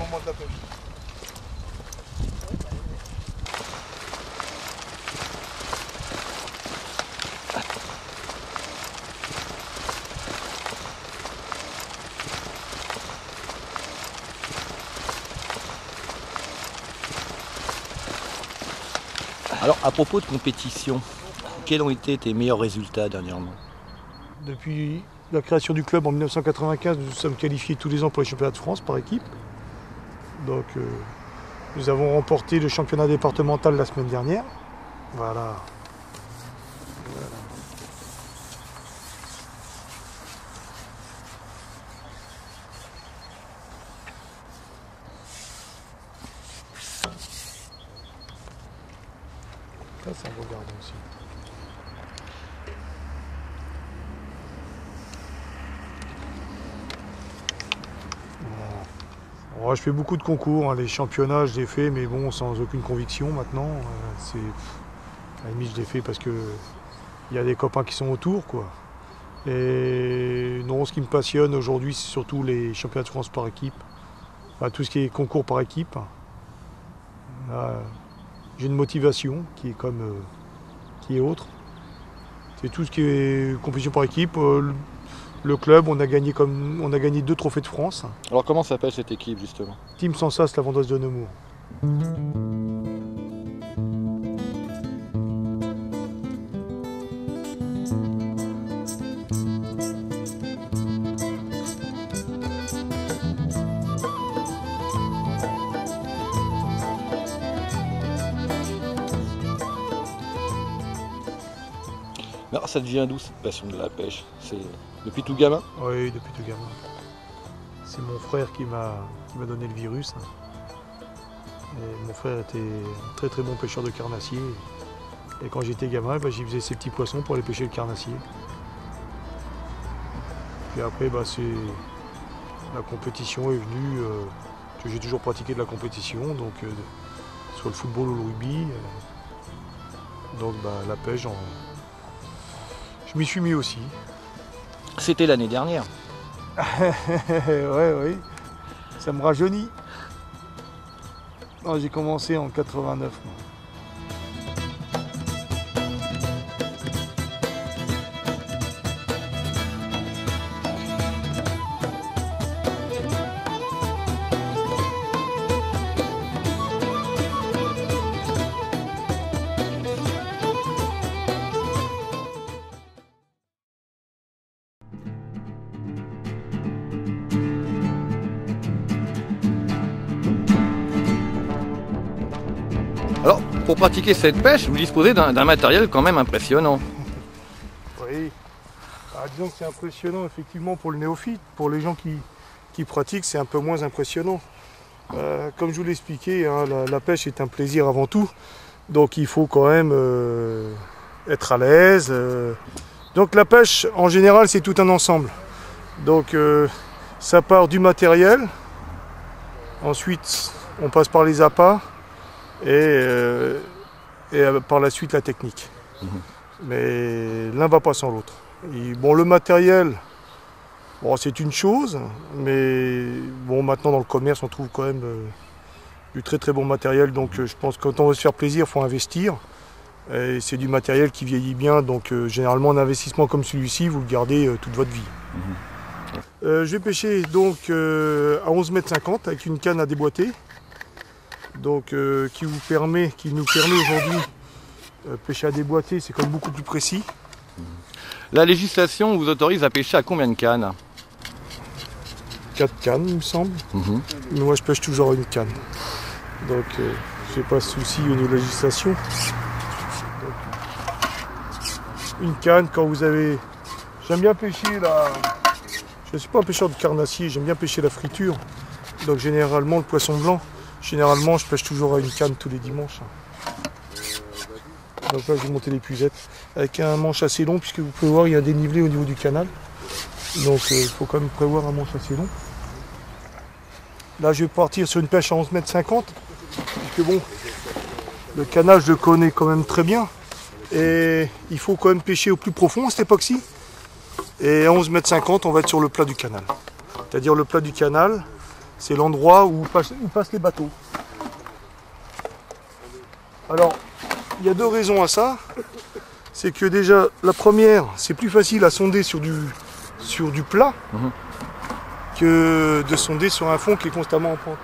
moment de la pêche. Alors, à propos de compétition, quels ont été tes meilleurs résultats dernièrement? Depuis la création du club en 1995, nous sommes qualifiés tous les ans pour les championnats de France par équipe. Donc, nous avons remporté le championnat départemental la semaine dernière. Voilà. Ça, c'est un beau gardon aussi. Voilà. Ouais, je fais beaucoup de concours, hein. Les championnats, je les fais, mais bon, sans aucune conviction maintenant. À la limite, je les fais parce que il y a des copains qui sont autour, quoi. Et non, ce qui me passionne aujourd'hui, c'est surtout les championnats de France par équipe. Enfin, tout ce qui est concours par équipe. Là, j'ai une motivation qui est autre. C'est tout ce qui est compétition par équipe. Le club, on a gagné 2 trophées de France. Alors, comment s'appelle cette équipe, justement? Team Sansas, la Vendeuse de Nemours. Alors, ça devient d'où cette passion de la pêche? C'est depuis tout gamin? Oui, depuis tout gamin. C'est mon frère qui m'a donné le virus. Et mon frère était un très très bon pêcheur de carnassier. Et quand j'étais gamin, j'y faisais ces petits poissons pour aller pêcher le carnassier. Puis après, la compétition est venue. J'ai toujours pratiqué de la compétition, donc soit le football ou le rugby. Donc la pêche, je m'y suis mis aussi. C'était l'année dernière. Oui, ça me rajeunit. J'ai commencé en 89. Moi. Alors, pour pratiquer cette pêche, vous disposez d'un matériel quand même impressionnant. Oui, disons que c'est impressionnant effectivement pour le néophyte. Pour les gens qui pratiquent, c'est un peu moins impressionnant. Comme je vous l'ai expliqué, hein, la pêche est un plaisir avant tout. Donc il faut quand même être à l'aise. Donc la pêche, en général, c'est tout un ensemble. Donc ça part du matériel. Ensuite, on passe par les appâts. Et par la suite la technique. Mais l'un ne va pas sans l'autre. Bon, le matériel, c'est une chose, mais bon, maintenant dans le commerce on trouve quand même du très très bon matériel, donc je pense que quand on veut se faire plaisir, il faut investir. Et c'est du matériel qui vieillit bien, donc généralement un investissement comme celui-ci, vous le gardez toute votre vie. Je vais pêcher donc à 11,50 m avec une canne à déboîter. Donc qui nous permet aujourd'hui de pêcher à déboîter, c'est quand même beaucoup plus précis. La législation vous autorise à pêcher à combien de cannes? 4 cannes, il me semble. Mais moi, je pêche toujours à une canne. Donc, je n'ai pas de souci au niveau de la législation. Donc, une canne, quand vous avez... J'aime bien pêcher la... Je ne suis pas un pêcheur de carnassier, j'aime bien pêcher la friture. Donc, généralement, le poisson blanc. Généralement, je pêche toujours à une canne tous les dimanches. Donc là, j'ai monté l'épuisette avec un manche assez long, puisque vous pouvez voir, il y a un dénivelé au niveau du canal. Donc, il faut quand même prévoir un manche assez long. Là, je vais partir sur une pêche à 11,50 m, puisque bon, le canal, je le connais quand même très bien. Et il faut quand même pêcher au plus profond à cette époque-ci. Et à 11,50 m, on va être sur le plat du canal. C'est-à-dire le plat du canal. c'est l'endroit où passent les bateaux. Alors, il y a deux raisons à ça. C'est que déjà, la première, c'est plus facile à sonder sur du plat que de sonder sur un fond qui est constamment en pente.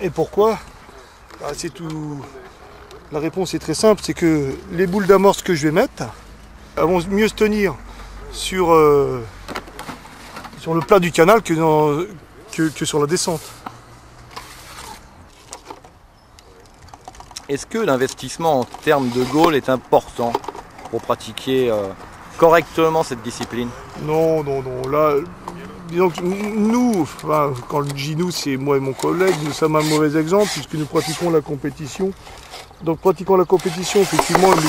Et pourquoi? C'est tout. La réponse est très simple, c'est que les boules d'amorce que je vais mettre vont mieux se tenir sur le plat du canal que sur la descente. Est-ce que l'investissement en termes de Gaules est important pour pratiquer correctement cette discipline? Non. Là, disons que nous, enfin, quand je dis nous, c'est moi et mon collègue, nous sommes un mauvais exemple puisque nous pratiquons la compétition. Donc pratiquant la compétition, effectivement, il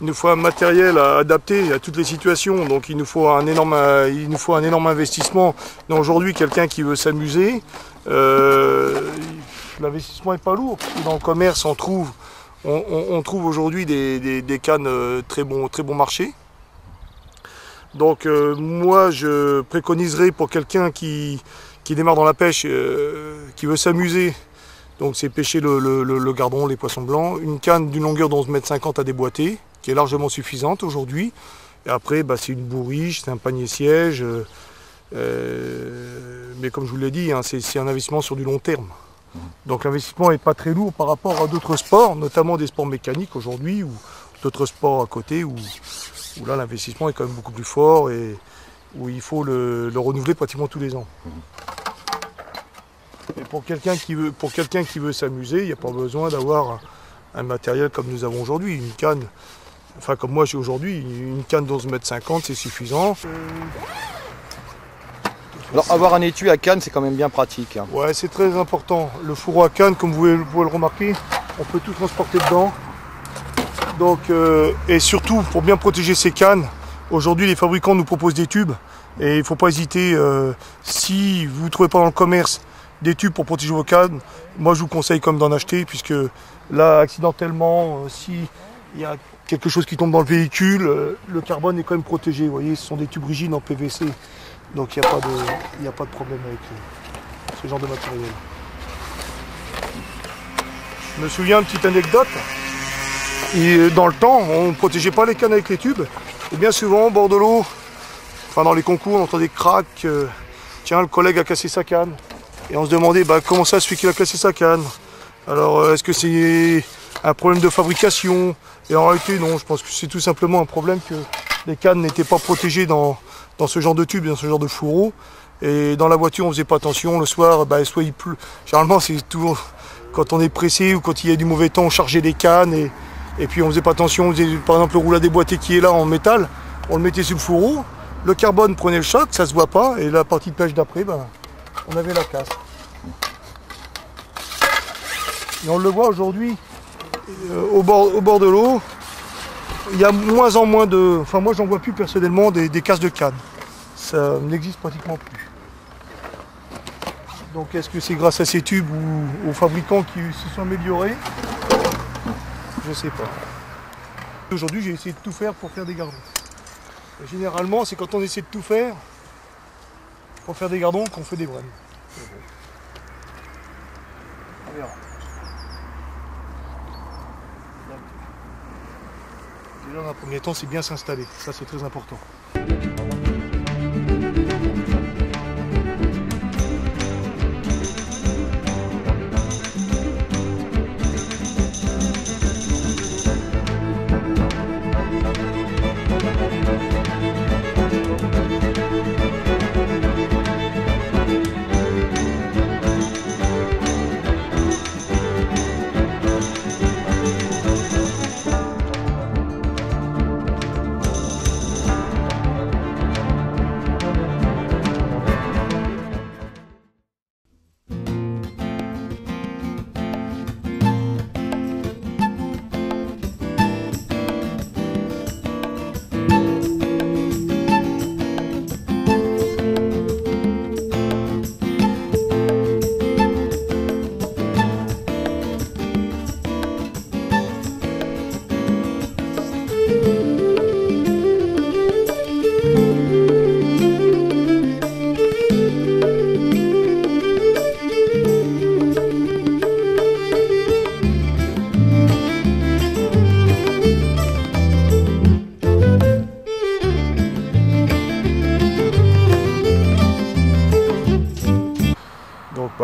nous faut un matériel adapté à toutes les situations. Donc il nous faut un énorme investissement. Mais aujourd'hui, quelqu'un qui veut s'amuser, l'investissement n'est pas lourd. Dans le commerce, on trouve aujourd'hui des cannes très bon marché. Donc moi, je préconiserais pour quelqu'un qui démarre dans la pêche, qui veut s'amuser, donc c'est pêcher le gardon, les poissons blancs, une canne d'une longueur d'11,50 m à déboîter, qui est largement suffisante aujourd'hui. Et après, c'est une bourriche, c'est un panier siège. Mais comme je vous l'ai dit, hein, c'est un investissement sur du long terme. Donc l'investissement n'est pas très lourd par rapport à d'autres sports, notamment des sports mécaniques aujourd'hui, ou d'autres sports à côté, où là l'investissement est quand même beaucoup plus fort et où il faut le renouveler pratiquement tous les ans. Et pour quelqu'un qui veut s'amuser, il n'y a pas besoin d'avoir un matériel comme nous avons aujourd'hui. Une canne, enfin comme moi j'ai aujourd'hui, une canne d'11,50 m, c'est suffisant. Alors avoir un étui à canne, c'est quand même bien pratique. Hein. Ouais, c'est très important. Le fourreau à canne, comme vous pouvez le remarquer, on peut tout transporter dedans. Donc, et surtout, pour bien protéger ces cannes, aujourd'hui les fabricants nous proposent des tubes. Et il ne faut pas hésiter, si vous ne trouvez pas dans le commerce des tubes pour protéger vos cannes, moi je vous conseille quand même d'en acheter, puisque là, accidentellement, s'il y a quelque chose qui tombe dans le véhicule, le carbone est quand même protégé. Vous voyez, ce sont des tubes rigides en PVC. Donc il n'y a pas de problème avec ce genre de matériel. Je me souviens, une petite anecdote, et dans le temps, on ne protégeait pas les cannes avec les tubes. Et bien souvent, au bord de l'eau, enfin dans les concours, on entend des cracks, tiens, le collègue a cassé sa canne. Et on se demandait comment ça se fait qu'il a cassé sa canne. Alors est-ce que c'est un problème de fabrication? Et en réalité non, je pense que c'est tout simplement un problème que les cannes n'étaient pas protégées dans ce genre de tube, dans ce genre de fourreau. Et dans la voiture, on faisait pas attention. Le soir, soit il pleut. Généralement, c'est toujours quand on est pressé ou quand il y a du mauvais temps, on chargeait les cannes et puis on faisait pas attention. On faisait, par exemple, le rouleau à déboîter qui est là en métal, on le mettait sur le fourreau. Le carbone prenait le choc, ça se voit pas. Et la partie de pêche d'après, on avait la casse. Et on le voit aujourd'hui au bord de l'eau. Il y a moins en moins de... Enfin moi j'en vois plus personnellement des casses de canne. Ça n'existe pratiquement plus. Donc est-ce que c'est grâce à ces tubes ou aux fabricants qui se sont améliorés? Je sais pas. Aujourd'hui j'ai essayé de tout faire pour faire des gardons. Et généralement c'est quand on essaie de tout faire pour faire des gardons qu'on fait des brèmes. On verra. Déjà dans un premier temps, c'est bien s'installer. Ça, c'est très important.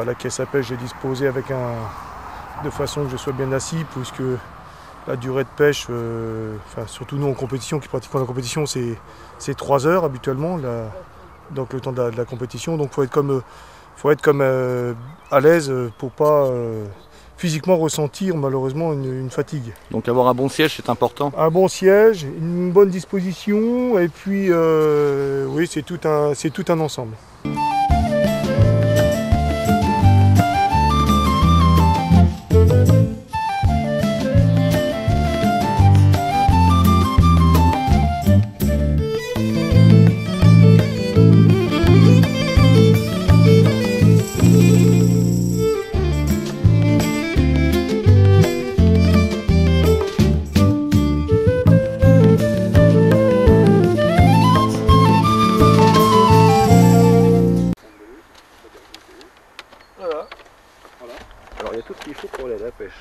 la caisse à pêche est disposée de façon que je sois bien assis, puisque la durée de pêche, surtout nous en compétition, qui pratiquons la compétition, c'est 3 heures habituellement, donc le temps de la compétition. Donc il faut être comme à l'aise pour pas physiquement ressentir malheureusement une fatigue. Donc avoir un bon siège, c'est important. Un bon siège, une bonne disposition, et puis oui, c'est tout un ensemble. Alors il y a tout ce qu'il faut pour aller à la pêche.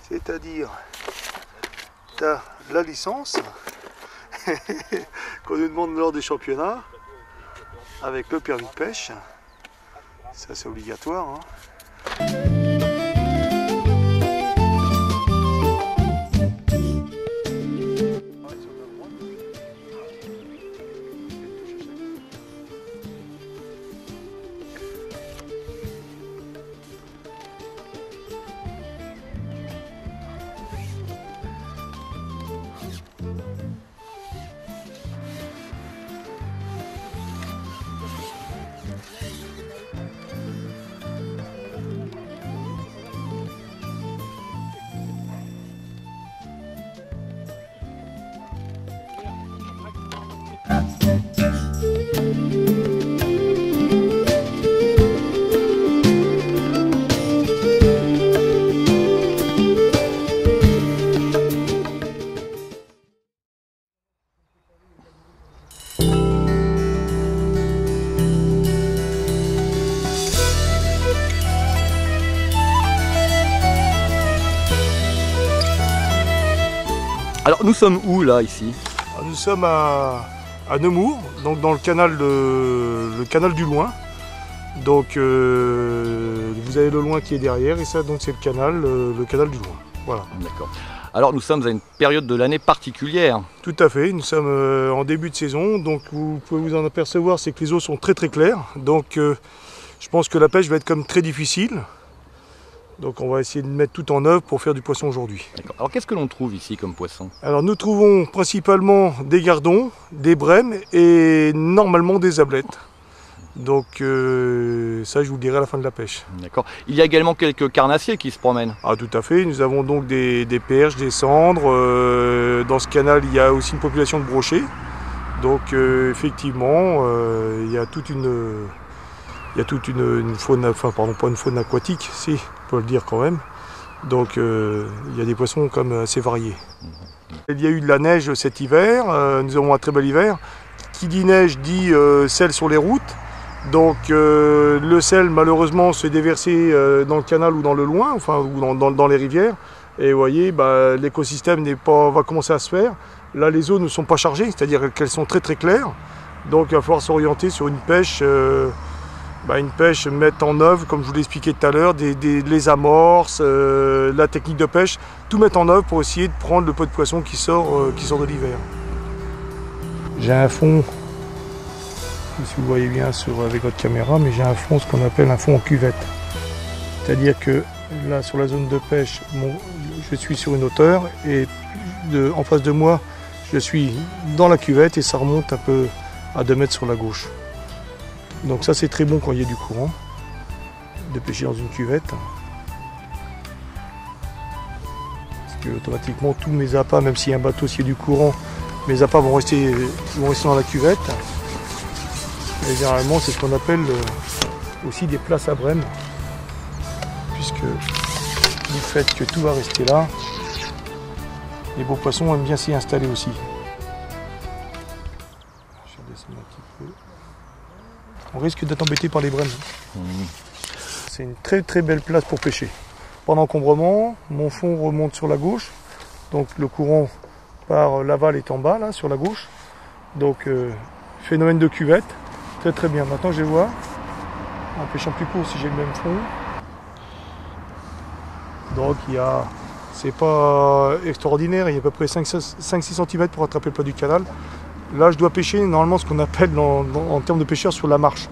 C'est-à-dire, tu as la licence qu'on nous demande lors des championnats, avec le permis de pêche, ça c'est obligatoire. Hein. Alors nous sommes où là ici? Nous sommes à Nemours, donc dans le canal du Loing. Donc vous avez le Loing qui est derrière, et ça donc c'est le canal du Loing. Voilà. D'accord. Alors nous sommes à une période de l'année particulière. Tout à fait, nous sommes en début de saison, donc vous pouvez vous en apercevoir, c'est que les eaux sont très très claires. Donc je pense que la pêche va être comme très difficile. Donc on va essayer de mettre tout en œuvre pour faire du poisson aujourd'hui. Alors qu'est-ce que l'on trouve ici comme poisson? Alors nous trouvons principalement des gardons, des brèmes et normalement des ablettes. Donc ça je vous le dirai à la fin de la pêche. D'accord. Il y a également quelques carnassiers qui se promènent. Ah tout à fait, nous avons donc des perches, des cendres. Dans ce canal il y a aussi une population de brochets. Donc effectivement il y a toute une faune, enfin pardon, pas une faune aquatique, si, on peut le dire quand même. Donc il y a des poissons comme assez variés. Il y a eu de la neige cet hiver, nous avons un très bel hiver. Qui dit neige dit sel sur les routes. Donc le sel malheureusement s'est déversé dans le canal ou dans le Loing, enfin ou dans les rivières. Et vous voyez, l'écosystème va commencer à se faire. Là les eaux ne sont pas chargées, c'est-à-dire qu'elles sont très très claires. Donc il va falloir s'orienter sur une pêche. Mettre en œuvre, comme je vous l'ai expliqué tout à l'heure, les amorces, la technique de pêche, tout mettre en œuvre pour essayer de prendre le peu de poisson qui sort de l'hiver. J'ai un fond, si vous voyez bien avec votre caméra, mais j'ai un fond, ce qu'on appelle un fond en cuvette. C'est-à-dire que là, sur la zone de pêche, je suis sur une hauteur et en face de moi, je suis dans la cuvette et ça remonte un peu à 2 mètres sur la gauche. Donc ça c'est très bon quand il y a du courant, de pêcher dans une cuvette. Parce que automatiquement tous mes appâts, même s'il y a un bateau, s'il y a du courant, mes appâts vont rester dans la cuvette. Et généralement c'est ce qu'on appelle aussi des places à brème. Puisque du fait que tout va rester là, les beaux poissons aiment bien s'y installer aussi. Je vais redescendre un petit peu. On risque d'être embêté par les brèmes. C'est une très très belle place pour pêcher. Pas d'encombrement, mon fond remonte sur la gauche, donc le courant par l'aval est en bas là sur la gauche. Donc phénomène de cuvette, très très bien. Maintenant je vais voir, en pêchant plus court si j'ai le même fond. Donc c'est pas extraordinaire, il y a à peu près 5-6 cm pour attraper le plat du canal. Là je dois pêcher normalement ce qu'on appelle en termes de pêcheur sur la marche.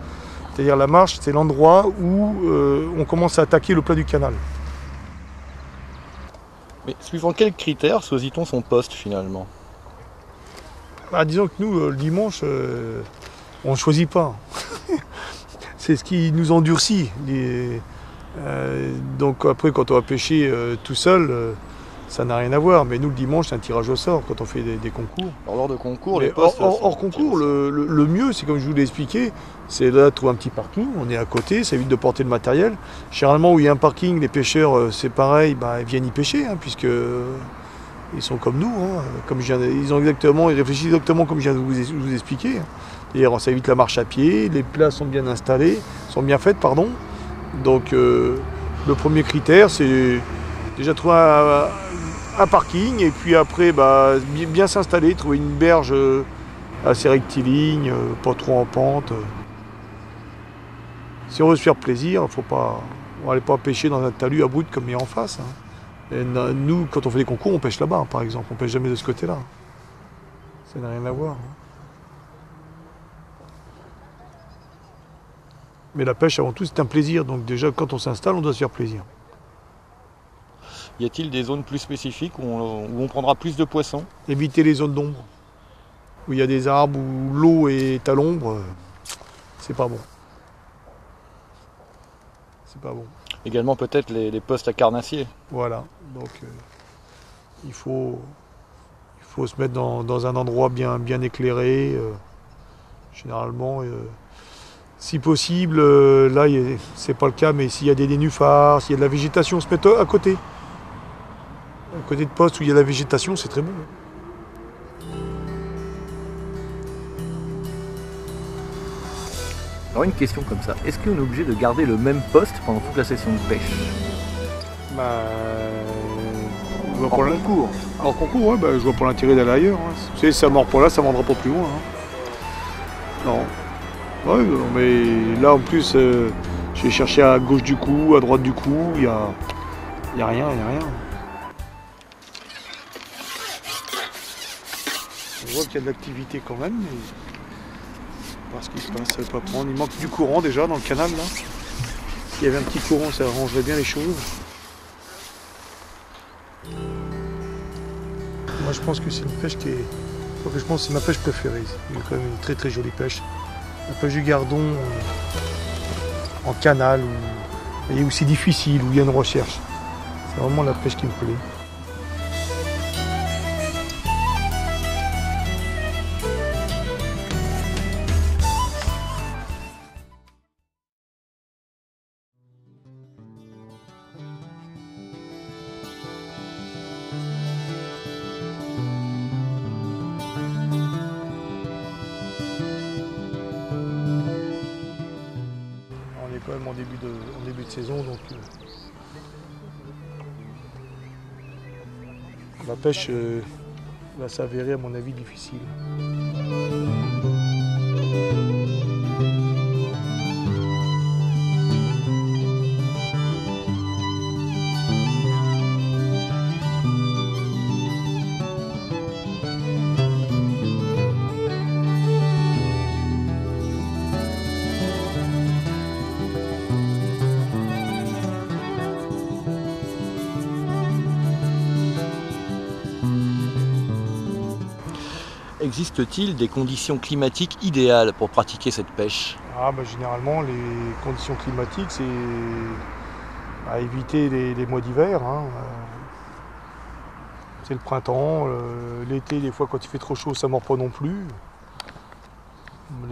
C'est-à-dire la marche, c'est l'endroit où on commence à attaquer le plat du canal. Mais suivant quels critères choisit-on son poste finalement? Bah, disons que nous, le dimanche, on ne choisit pas. C'est ce qui nous endurcit. Donc après, quand on va pêcher tout seul, ça n'a rien à voir. Mais nous, le dimanche, c'est un tirage au sort quand on fait des concours. Alors, lors de concours, Mais les postes... hors concours, le mieux, c'est comme je vous l'ai expliqué, c'est là de trouver un petit parking. On est à côté, ça évite de porter le matériel. Généralement, où il y a un parking, les pêcheurs, c'est pareil, ils viennent y pêcher, hein, puisque... Ils sont comme nous, hein, ils réfléchissent exactement comme je viens de vous expliquer. D'ailleurs, ça évite la marche à pied, les plats sont bien installés, sont bien faites, pardon. Donc, le premier critère, c'est déjà trouver un parking et puis après, bien s'installer, trouver une berge assez rectiligne, pas trop en pente. Si on veut se faire plaisir, on n'allait pas pêcher dans un talus à brut comme il y a en face. Hein. Et nous, quand on fait des concours, on pêche là-bas, par exemple. On pêche jamais de ce côté-là. Ça n'a rien à voir. Mais la pêche, avant tout, c'est un plaisir. Donc déjà, quand on s'installe, on doit se faire plaisir. Y a-t-il des zones plus spécifiques où on prendra plus de poissons? Éviter les zones d'ombre. Où il y a des arbres, où l'eau est à l'ombre, c'est pas bon. C'est pas bon. Également peut-être les postes à carnassier. Voilà, donc il faut se mettre dans un endroit bien éclairé. Généralement, si possible, là c'est pas le cas, mais s'il y a des nénuphars, s'il y a de la végétation, se mettre à côté. À côté de postes où il y a de la végétation, c'est très bon. Alors une question comme ça, est-ce qu'on est obligé de garder le même poste pendant toute la session de pêche? Je vois concours. En concours, ouais, je vois pas l'intérêt d'aller ailleurs. Hein. Tu sais, ça mord pas là, ça mordra pas plus loin. Hein. Non. Ouais, mais là en plus, je vais chercher à gauche du cou, à droite du cou, il y a rien. On voit qu'il y a de l'activité quand même, mais parce qu'il se passe, ça va pas prendre. Il manque du courant déjà dans le canal là. S'il y avait un petit courant, ça arrangerait bien les choses. Moi je pense que c'est une pêche c'est ma pêche préférée. C'est quand même une très très jolie pêche. La pêche du gardon en canal et où c'est difficile, où il y a une recherche. C'est vraiment la pêche qui me plaît. Quand même en début de saison, donc la pêche va s'avérer à mon avis difficile. Existe-t-il des conditions climatiques idéales pour pratiquer cette pêche? Généralement, les conditions climatiques, c'est à éviter les mois d'hiver. Hein. C'est le printemps, l'été, des fois quand il fait trop chaud, ça ne mord pas non plus.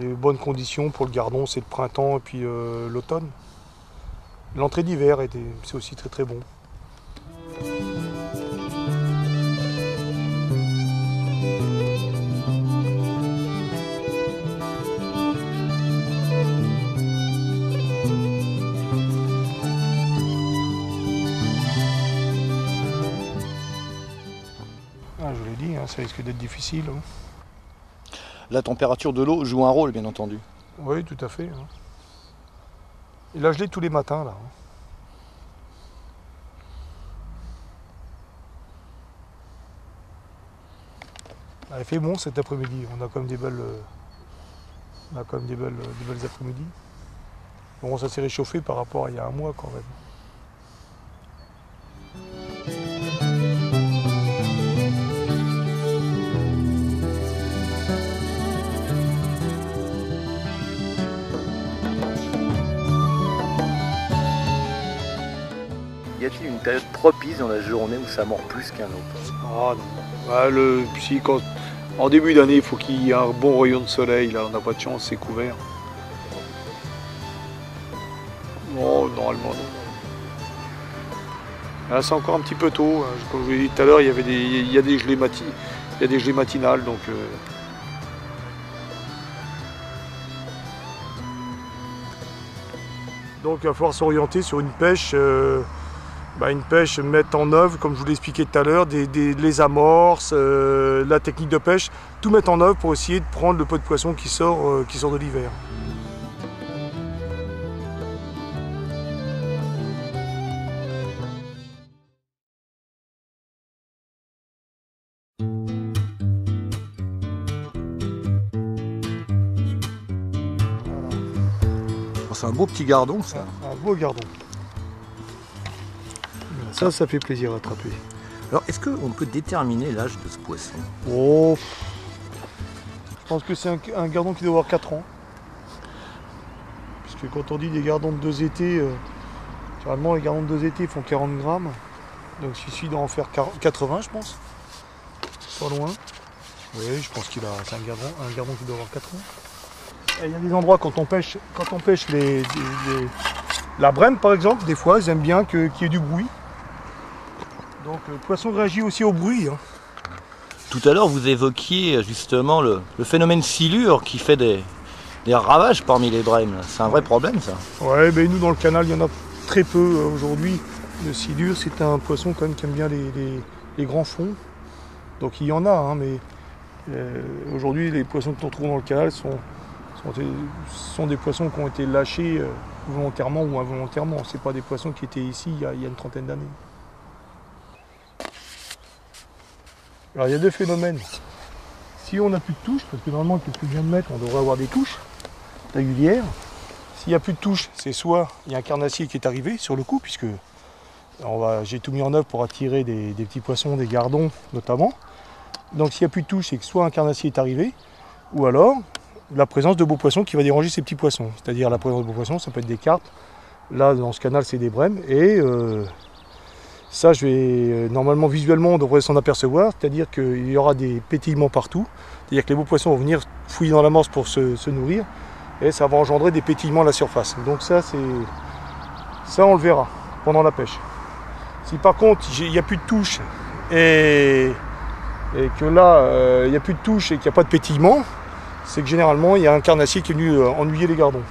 Les bonnes conditions pour le gardon, c'est le printemps et puis l'automne. L'entrée d'hiver, c'est aussi très très bon. Je vous l'ai dit, hein, ça risque d'être difficile. Hein. La température de l'eau joue un rôle, bien entendu. Oui, tout à fait. Hein. Et là je l'ai tous les matins là. Il fait bon cet après-midi, on a quand même des belles après-midi. Bon, ça s'est réchauffé par rapport à il y a un mois quand même. Y a-t-il une période propice dans la journée où ça mord plus qu'un autre? Ah non. Bah, en début d'année, il faut qu'il y ait un bon rayon de soleil. Là, on n'a pas de chance, c'est couvert. Non, normalement non. Là, c'est encore un petit peu tôt. Comme je vous l'ai dit tout à l'heure, il y a des gelées matinales. Donc, il va falloir s'orienter sur une pêche. Une pêche, mettre en œuvre, comme je vous l'ai expliqué tout à l'heure, les amorces, la technique de pêche, tout mettre en œuvre pour essayer de prendre le peu de poisson qui sort de l'hiver. C'est un beau petit gardon ça. Un beau gardon. Ça fait plaisir à attraper. Alors est-ce qu'on peut déterminer l'âge de ce poisson? Oh, je pense que c'est un gardon qui doit avoir 4 ans. Puisque quand on dit des gardons de 2 étés, généralement les gardons de 2 étés font 40 grammes. Donc il suffit d'en faire 80 je pense. Pas loin. Oui, je pense c'est un gardon qui doit avoir 4 ans. Et il y a des endroits quand on pêche la brème par exemple, des fois ils aiment bien qu'il y ait du bruit. Donc le poisson réagit aussi au bruit. Hein. Tout à l'heure vous évoquiez justement le phénomène silure qui fait des ravages parmi les brèmes. C'est un vrai problème ça. Ouais, mais nous dans le canal il y en a très peu aujourd'hui. Le silure c'est un poisson quand même qui aime bien les grands fonds. Donc il y en a, hein, mais aujourd'hui les poissons que l'on trouve dans le canal sont des poissons qui ont été lâchés volontairement ou involontairement. Ce n'est pas des poissons qui étaient ici il y a une trentaine d'années. Alors il y a deux phénomènes. Si on n'a plus de touches, parce que normalement quelques vient de mettre, on devrait avoir des touches régulières. S'il n'y a plus de touches, c'est soit il y a un carnassier qui est arrivé sur le coup, puisque j'ai tout mis en œuvre pour attirer des petits poissons, des gardons notamment. Donc s'il n'y a plus de touches, c'est que soit un carnassier est arrivé, ou alors la présence de beaux poissons qui va déranger ces petits poissons. C'est-à-dire la présence de beaux poissons, ça peut être des carpes. Là, dans ce canal, c'est des brèmes. Et ça, normalement, visuellement, on devrait s'en apercevoir. C'est-à-dire qu'il y aura des pétillements partout. C'est-à-dire que les beaux poissons vont venir fouiller dans l'amorce pour se nourrir. Et ça va engendrer des pétillements à la surface. Donc ça, on le verra pendant la pêche. Si par contre, il n'y a plus de touches et que là, il n'y a plus de touches et qu'il n'y a pas de pétillement, c'est que généralement, il y a un carnassier qui est venu ennuyer les gardons.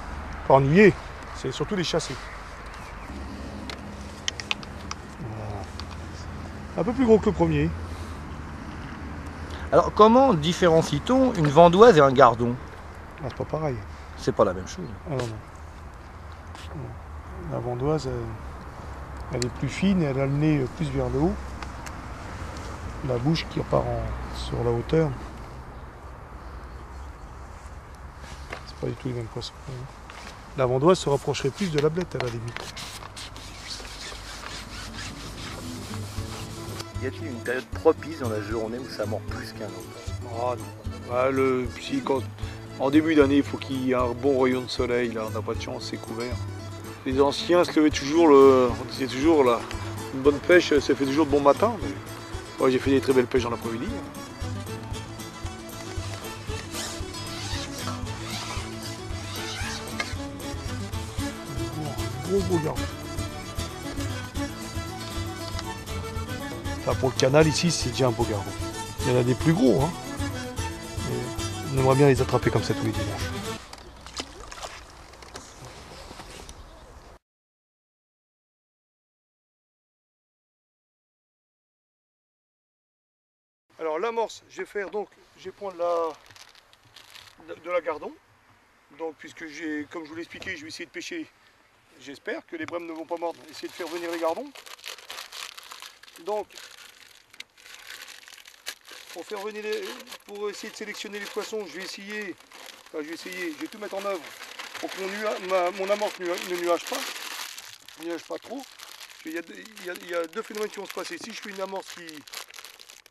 Pas ennuyer, c'est surtout les chasser. Voilà. Un peu plus gros que le premier. Alors comment différencie-t-on une vandoise et un gardon? Ah, c'est pas pareil. C'est pas la même chose. Ah, non. La vandoise, elle est plus fine, elle a le nez plus vers le haut. La bouche qui repart sur la hauteur. C'est pas du tout les mêmes poissons. La vandoise se rapprocherait plus de la blette à la limite. Y a-t-il une période propice dans la journée où ça mord plus qu'un autre? Ah non. En début d'année, il faut qu'il y ait un bon rayon de soleil. Là, on n'a pas de chance, c'est couvert. Les anciens se levaient toujours, on disait toujours là, une bonne pêche, ça fait toujours de bon matin. Mais ouais, j'ai fait des très belles pêches dans l'après-midi. Gros gardon. Enfin, pour le canal ici, c'est déjà un beau gardon. Il y en a des plus gros, hein. Mais on aimerait bien les attraper comme ça tous les dimanches. Alors l'amorce, je vais prendre de la gardon. Donc puisque comme je vous l'ai expliqué, je vais essayer de pêcher j'espère que les brèmes ne vont pas mordre. Essayer de faire venir les gardons. Donc, pour essayer de sélectionner les poissons, je vais tout mettre en œuvre pour que mon amorce ne nuage pas trop. Il y a deux phénomènes qui vont se passer. Si je fais une amorce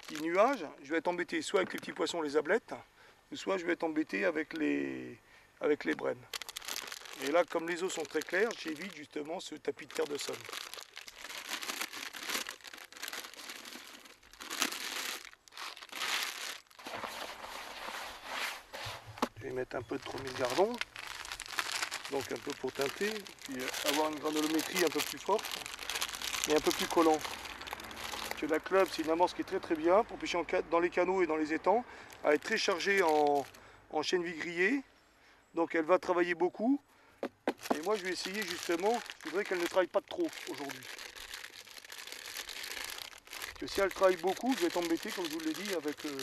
qui nuage, je vais être embêté soit avec les petits poissons, les ablettes, soit je vais être embêté avec les brèmes. Et là, comme les eaux sont très claires, j'évite justement ce tapis de terre de Somme. Je vais mettre un peu de tromille de gardon, donc un peu pour teinter, puis avoir une granulométrie un peu plus forte et un peu plus collant. Parce que la club, c'est une amorce qui est très très bien pour pêcher dans les canaux et dans les étangs. Elle est très chargée en chène-vie grillée, donc elle va travailler beaucoup. Et moi je vais essayer justement, je voudrais qu'elle ne travaille pas trop aujourd'hui. Parce que si elle travaille beaucoup, je vais être embêté, comme je vous l'ai dit, avec les...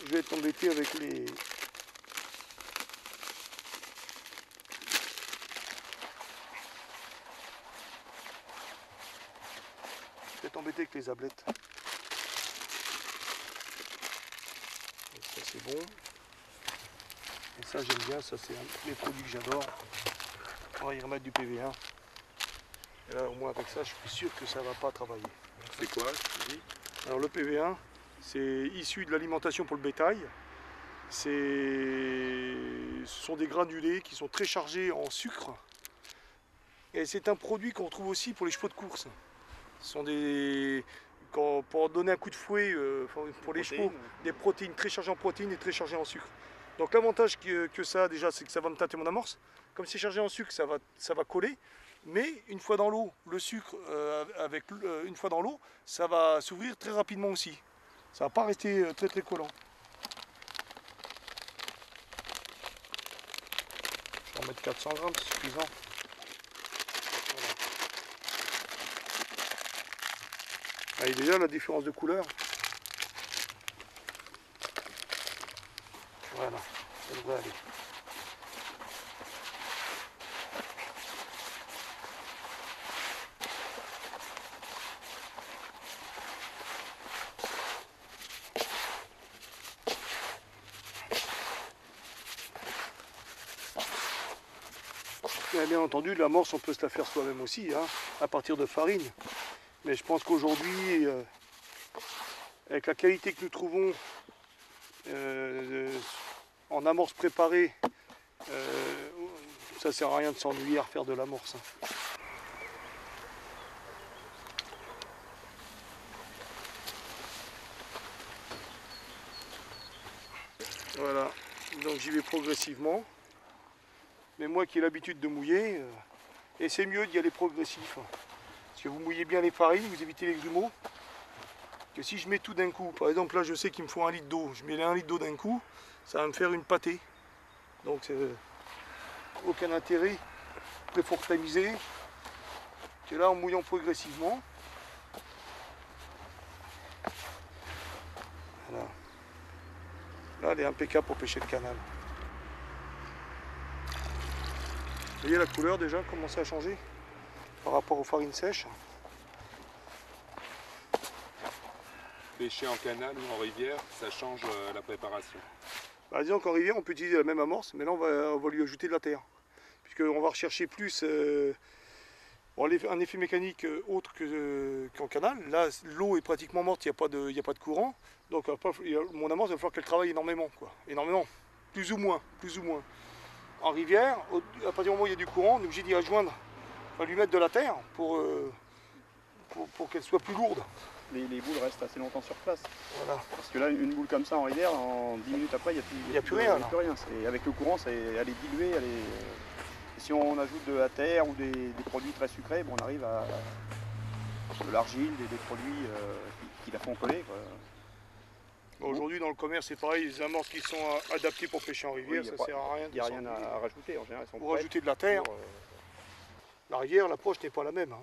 Je vais être embêté avec les ablettes. Et ça c'est bon. Et ça j'aime bien, ça c'est les produits que j'adore. On va y remettre du PV1. Et là au moins avec ça je suis sûr que ça ne va pas travailler. C'est quoi? Alors le PV1, c'est issu de l'alimentation pour le bétail. Ce sont des granulés qui sont très chargés en sucre. Et c'est un produit qu'on retrouve aussi pour les chevaux de course. Ce sont pour donner un coup de fouet pour les chevaux, des protéines très chargées en protéines et très chargées en sucre. Donc l'avantage que ça a déjà, c'est que ça va me teinter mon amorce. Comme c'est chargé en sucre, ça va coller. Mais une fois dans l'eau, le sucre, une fois dans l'eau, ça va s'ouvrir très rapidement aussi. Ça ne va pas rester très très collant. Je vais en mettre 400 grammes, c'est suffisant. Voilà. Ah, et déjà la différence de couleur. Voilà, ça devrait aller. Et bien entendu, l'amorce, on peut se la faire soi-même aussi, hein, à partir de farine. Mais je pense qu'aujourd'hui, avec la qualité que nous trouvons en amorce préparée, ça sert à rien de s'ennuyer à refaire de l'amorce. Hein. Voilà, donc j'y vais progressivement. Mais moi qui ai l'habitude de mouiller, et c'est mieux d'y aller progressif. Parce que vous mouillez bien les farines, vous évitez les grumeaux. Que si je mets tout d'un coup, par exemple là je sais qu'il me faut 1 litre d'eau, je mets les 1 litre d'eau d'un coup, ça va me faire une pâtée. Donc c'est aucun intérêt, il faut tamiser. Et là en mouillant progressivement, voilà. Là elle est impeccable pour pêcher le canal. Vous voyez la couleur déjà commence à changer par rapport aux farines sèches. Pêcher en canal ou en rivière, ça change la préparation. Bah, disons qu'en rivière on peut utiliser la même amorce, mais là on va lui ajouter de la terre. Puisqu'on va rechercher plus un effet mécanique autre qu'en canal. Là l'eau est pratiquement morte, il n'y a pas de courant. Donc mon amorce il va falloir qu'elle travaille énormément. Énormément, plus ou moins. En rivière, à partir du moment où il y a du courant, on est obligé d'y adjoindre, on va lui mettre de la terre pour qu'elle soit plus lourde. Les boules restent assez longtemps sur place. Voilà. Parce que là, une boule comme ça en rivière, en 10 minutes après, il n'y a plus rien. Avec le courant, elle est diluée. Et si on ajoute de la terre ou des produits très sucrés, bon, on arrive à de l'argile, des produits qui la font coller. Aujourd'hui, dans le commerce, c'est pareil, les amorces qui sont adaptées pour pêcher en rivière, ça ne sert à rien. Il n'y a rien à rajouter. En général, pour rajouter de la terre. La rivière, l'approche n'est pas la même. Hein.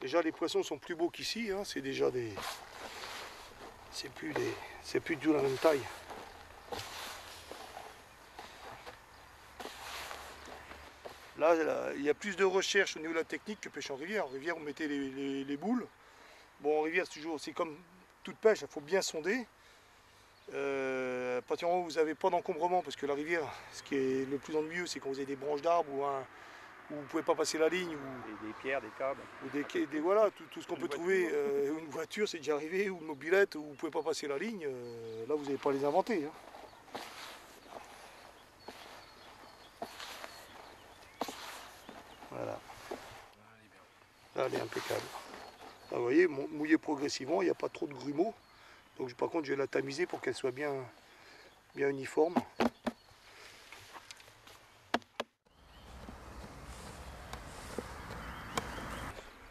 Déjà, les poissons sont plus beaux qu'ici. Hein. C'est déjà des... C'est plus du tout la même taille. Là, il y a plus de recherche au niveau de la technique que pêcher en rivière. En rivière, vous mettez les boules. Bon, en rivière, c'est comme toute pêche, il faut bien sonder. À partir du moment où vous n'avez pas d'encombrement, parce que la rivière, ce qui est le plus ennuyeux, c'est quand vous avez des branches d'arbres où vous ne pouvez pas passer la ligne. Ou des pierres, des câbles. Ou voilà, tout ce qu'on peut trouver. Une voiture, c'est déjà arrivé, ou une mobilette, où vous ne pouvez pas passer la ligne. Là, vous n'avez pas les inventer. Hein. Voilà. Là, elle est impeccable. Là, vous voyez, mouiller progressivement, il n'y a pas trop de grumeaux. Donc par contre, je vais la tamiser pour qu'elle soit bien uniforme.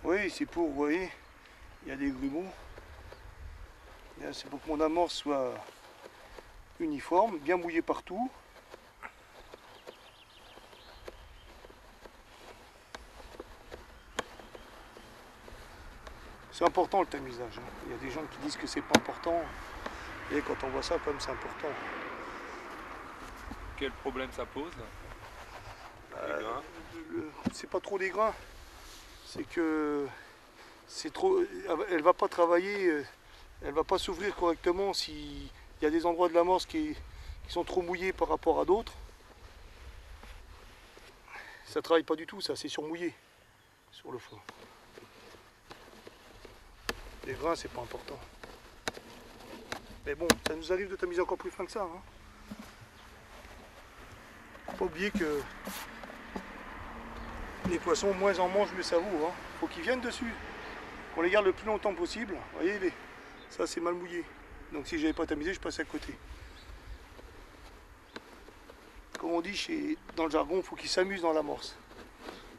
Oui, c'est pour, vous voyez, il y a des grumeaux. C'est pour que mon amorce soit uniforme, bien mouillé partout. C'est important le tamisage. Il y a des gens qui disent que c'est pas important. Et quand on voit ça, comme c'est important. Quel problème ça pose? C'est pas trop des grains. C'est que c'est trop. Elle va pas travailler, elle va pas s'ouvrir correctement s'il y a des endroits de l'amorce qui sont trop mouillés par rapport à d'autres. Ça travaille pas du tout, ça, c'est surmouillé sur le fond. Les grains, c'est pas important. Mais bon, ça nous arrive de tamiser encore plus fin que ça. Hein. Faut pas oublier que les poissons, moins en mangent, mieux ça vaut. Hein. Faut qu'ils viennent dessus. On les garde le plus longtemps possible. Vous voyez, ça c'est mal mouillé. Donc si j'avais pas tamisé, je passe à côté. Comme on dit dans le jargon, il faut qu'ils s'amusent dans l'amorce.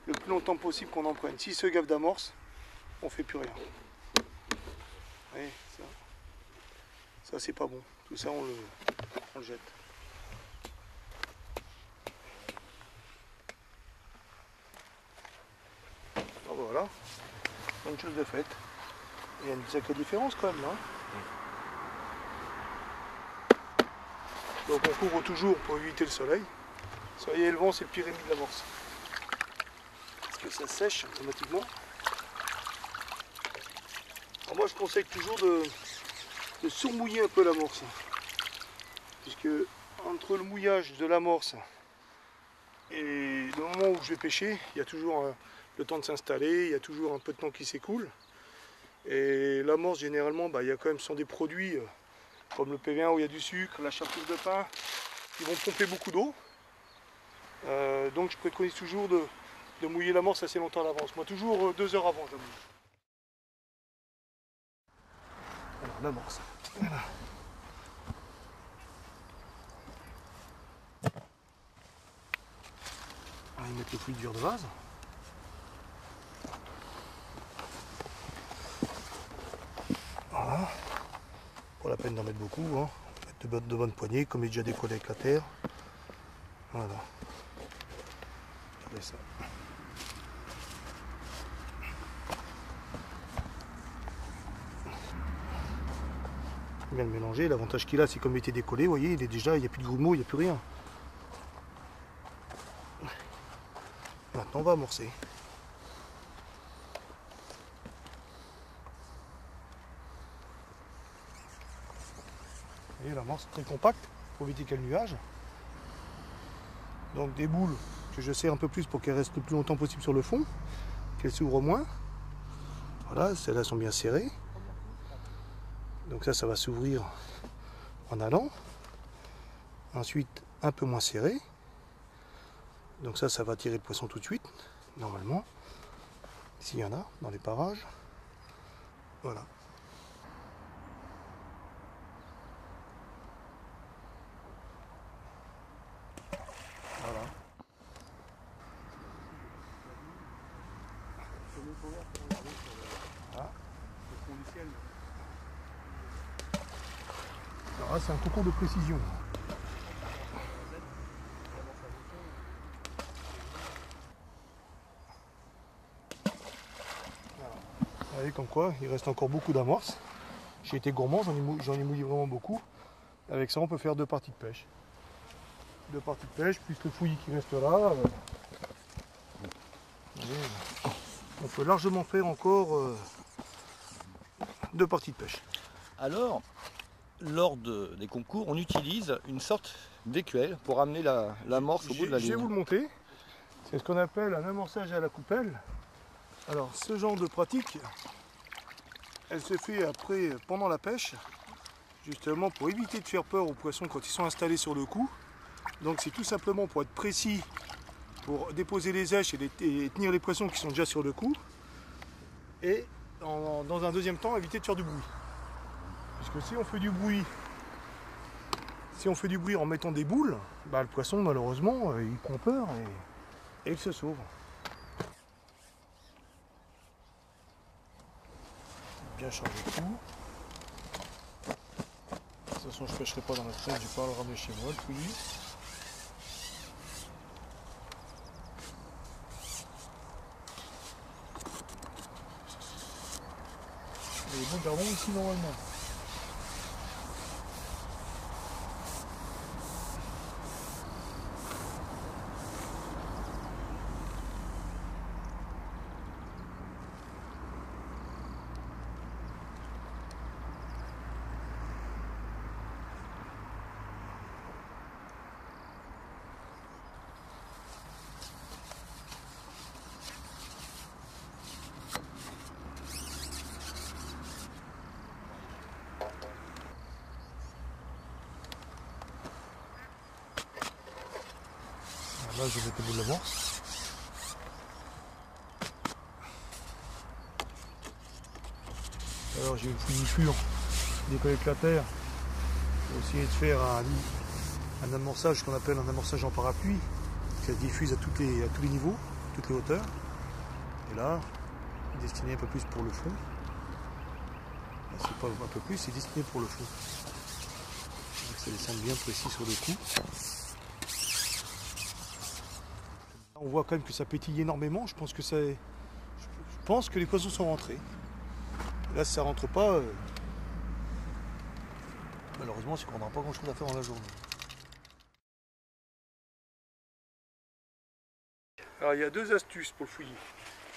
Le plus longtemps possible qu'on en prenne. S'ils se gavent d'amorce, on fait plus rien. Oui, ça c'est pas bon. Tout ça on le jette. Oh, voilà, une chose de faite. Il y a une sacrée différence quand même là. Donc on couvre toujours pour éviter le soleil. Le soleil et le vent, c'est le pire ennemi de l'amorce. Parce que ça sèche automatiquement. Alors moi je conseille toujours de surmouiller un peu l'amorce. Puisque entre le mouillage de l'amorce et le moment où je vais pêcher, il y a toujours le temps de s'installer, il y a toujours un peu de temps qui s'écoule. Et l'amorce généralement, il y a quand même, ce sont des produits comme le PV1 où il y a du sucre, la chartreuse de pain, qui vont pomper beaucoup d'eau. Donc je préconise toujours de mouiller l'amorce assez longtemps à l'avance. Moi toujours 2 heures avant je la mouille. Alors l'amorce. Voilà. On va y mettre les fruits durs de vase. Voilà. Pas la peine d'en mettre beaucoup. Hein. Mettre de bonnes poignées, comme il est déjà décollé avec la terre. Voilà. Regardez ça. Bien le mélanger. L'avantage qu'il a, c'est comme il était décollé, vous voyez, il n'y a plus de grumeaux, il n'y a plus rien. Maintenant, on va amorcer. Vous voyez, l'amorce très compacte pour éviter qu'il y ait le nuage. Donc des boules que je serre un peu plus pour qu'elles restent le plus longtemps possible sur le fond, qu'elles s'ouvrent moins. Voilà, celles-là sont bien serrées. Donc ça va s'ouvrir en allant. Ensuite, un peu moins serré. Donc ça va attirer le poisson tout de suite, normalement. S'il y en a dans les parages. Voilà. Voilà. Alors là, c'est un concours de précision. Vous voyez comme quoi, il reste encore beaucoup d'amorces. J'ai été gourmand, j'en ai mouillé vraiment beaucoup. Avec ça, on peut faire 2 parties de pêche. 2 parties de pêche, plus le fouillis qui reste là. on peut largement faire encore 2 parties de pêche. Alors, lors des concours, on utilise une sorte d'écuelle pour amener l'amorce au bout de la ligne. Je vais vous le montrer. C'est ce qu'on appelle un amorçage à la coupelle. Alors, ce genre de pratique, elle se fait après, pendant la pêche, justement pour éviter de faire peur aux poissons quand ils sont installés sur le coup. Donc c'est tout simplement pour être précis, pour déposer les èches et tenir les poissons qui sont déjà sur le coup. Et dans un deuxième temps, éviter de faire du bruit. Parce que si on fait du bruit en mettant des boules, bah, le poisson malheureusement il prend peur et il se sauve. Bien chargé de tout. De toute façon je ne pêcherai pas dans la traîne, je vais pas le ramener chez moi le fouillis. Et bon gardons ici normalement. Là, je vais mettre le bout de l'amorce. Alors, j'ai une fournissure décollée avec la terre. Je vais essayer de faire un amorçage qu'on appelle un amorçage en parapluie. Ça se diffuse à tous les niveaux, toutes les hauteurs. Et là, destiné un peu plus pour le fond. Là, c'est pas un peu plus, c'est destiné pour le fond. Donc, ça descend bien précis sur le coup. On voit quand même que ça pétille énormément. Je pense que les poissons sont rentrés. Là, si ça rentre pas, malheureusement, c'est qu'on n'aura pas grand chose à faire dans la journée. Alors, il y a 2 astuces pour le fouillis.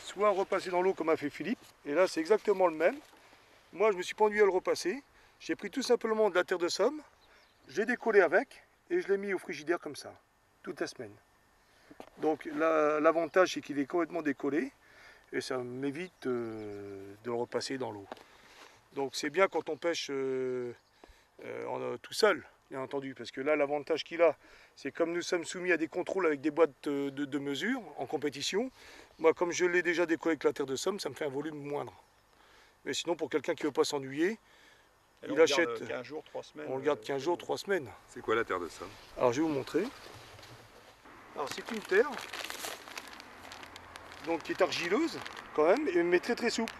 Soit repasser dans l'eau comme a fait Philippe, et là, c'est exactement le même. Moi, je me suis pas ennuyé à le repasser. J'ai pris tout simplement de la terre de somme, j'ai décollé avec, et je l'ai mis au frigidaire comme ça, toute la semaine. Donc l'avantage c'est qu'il est complètement décollé et ça m'évite de le repasser dans l'eau. Donc c'est bien quand on pêche tout seul, bien entendu, parce que là l'avantage qu'il a, c'est comme nous sommes soumis à des contrôles avec des boîtes de mesure en compétition, moi comme je l'ai déjà décollé avec la terre de somme, ça me fait un volume moindre. Mais sinon pour quelqu'un qui ne veut pas s'ennuyer, il achète. 15 jours, 3 semaines. On le garde 15 jours, 3 semaines. C'est quoi la terre de somme? Alors je vais vous montrer. Alors c'est une terre donc, qui est argileuse quand même, mais très très souple.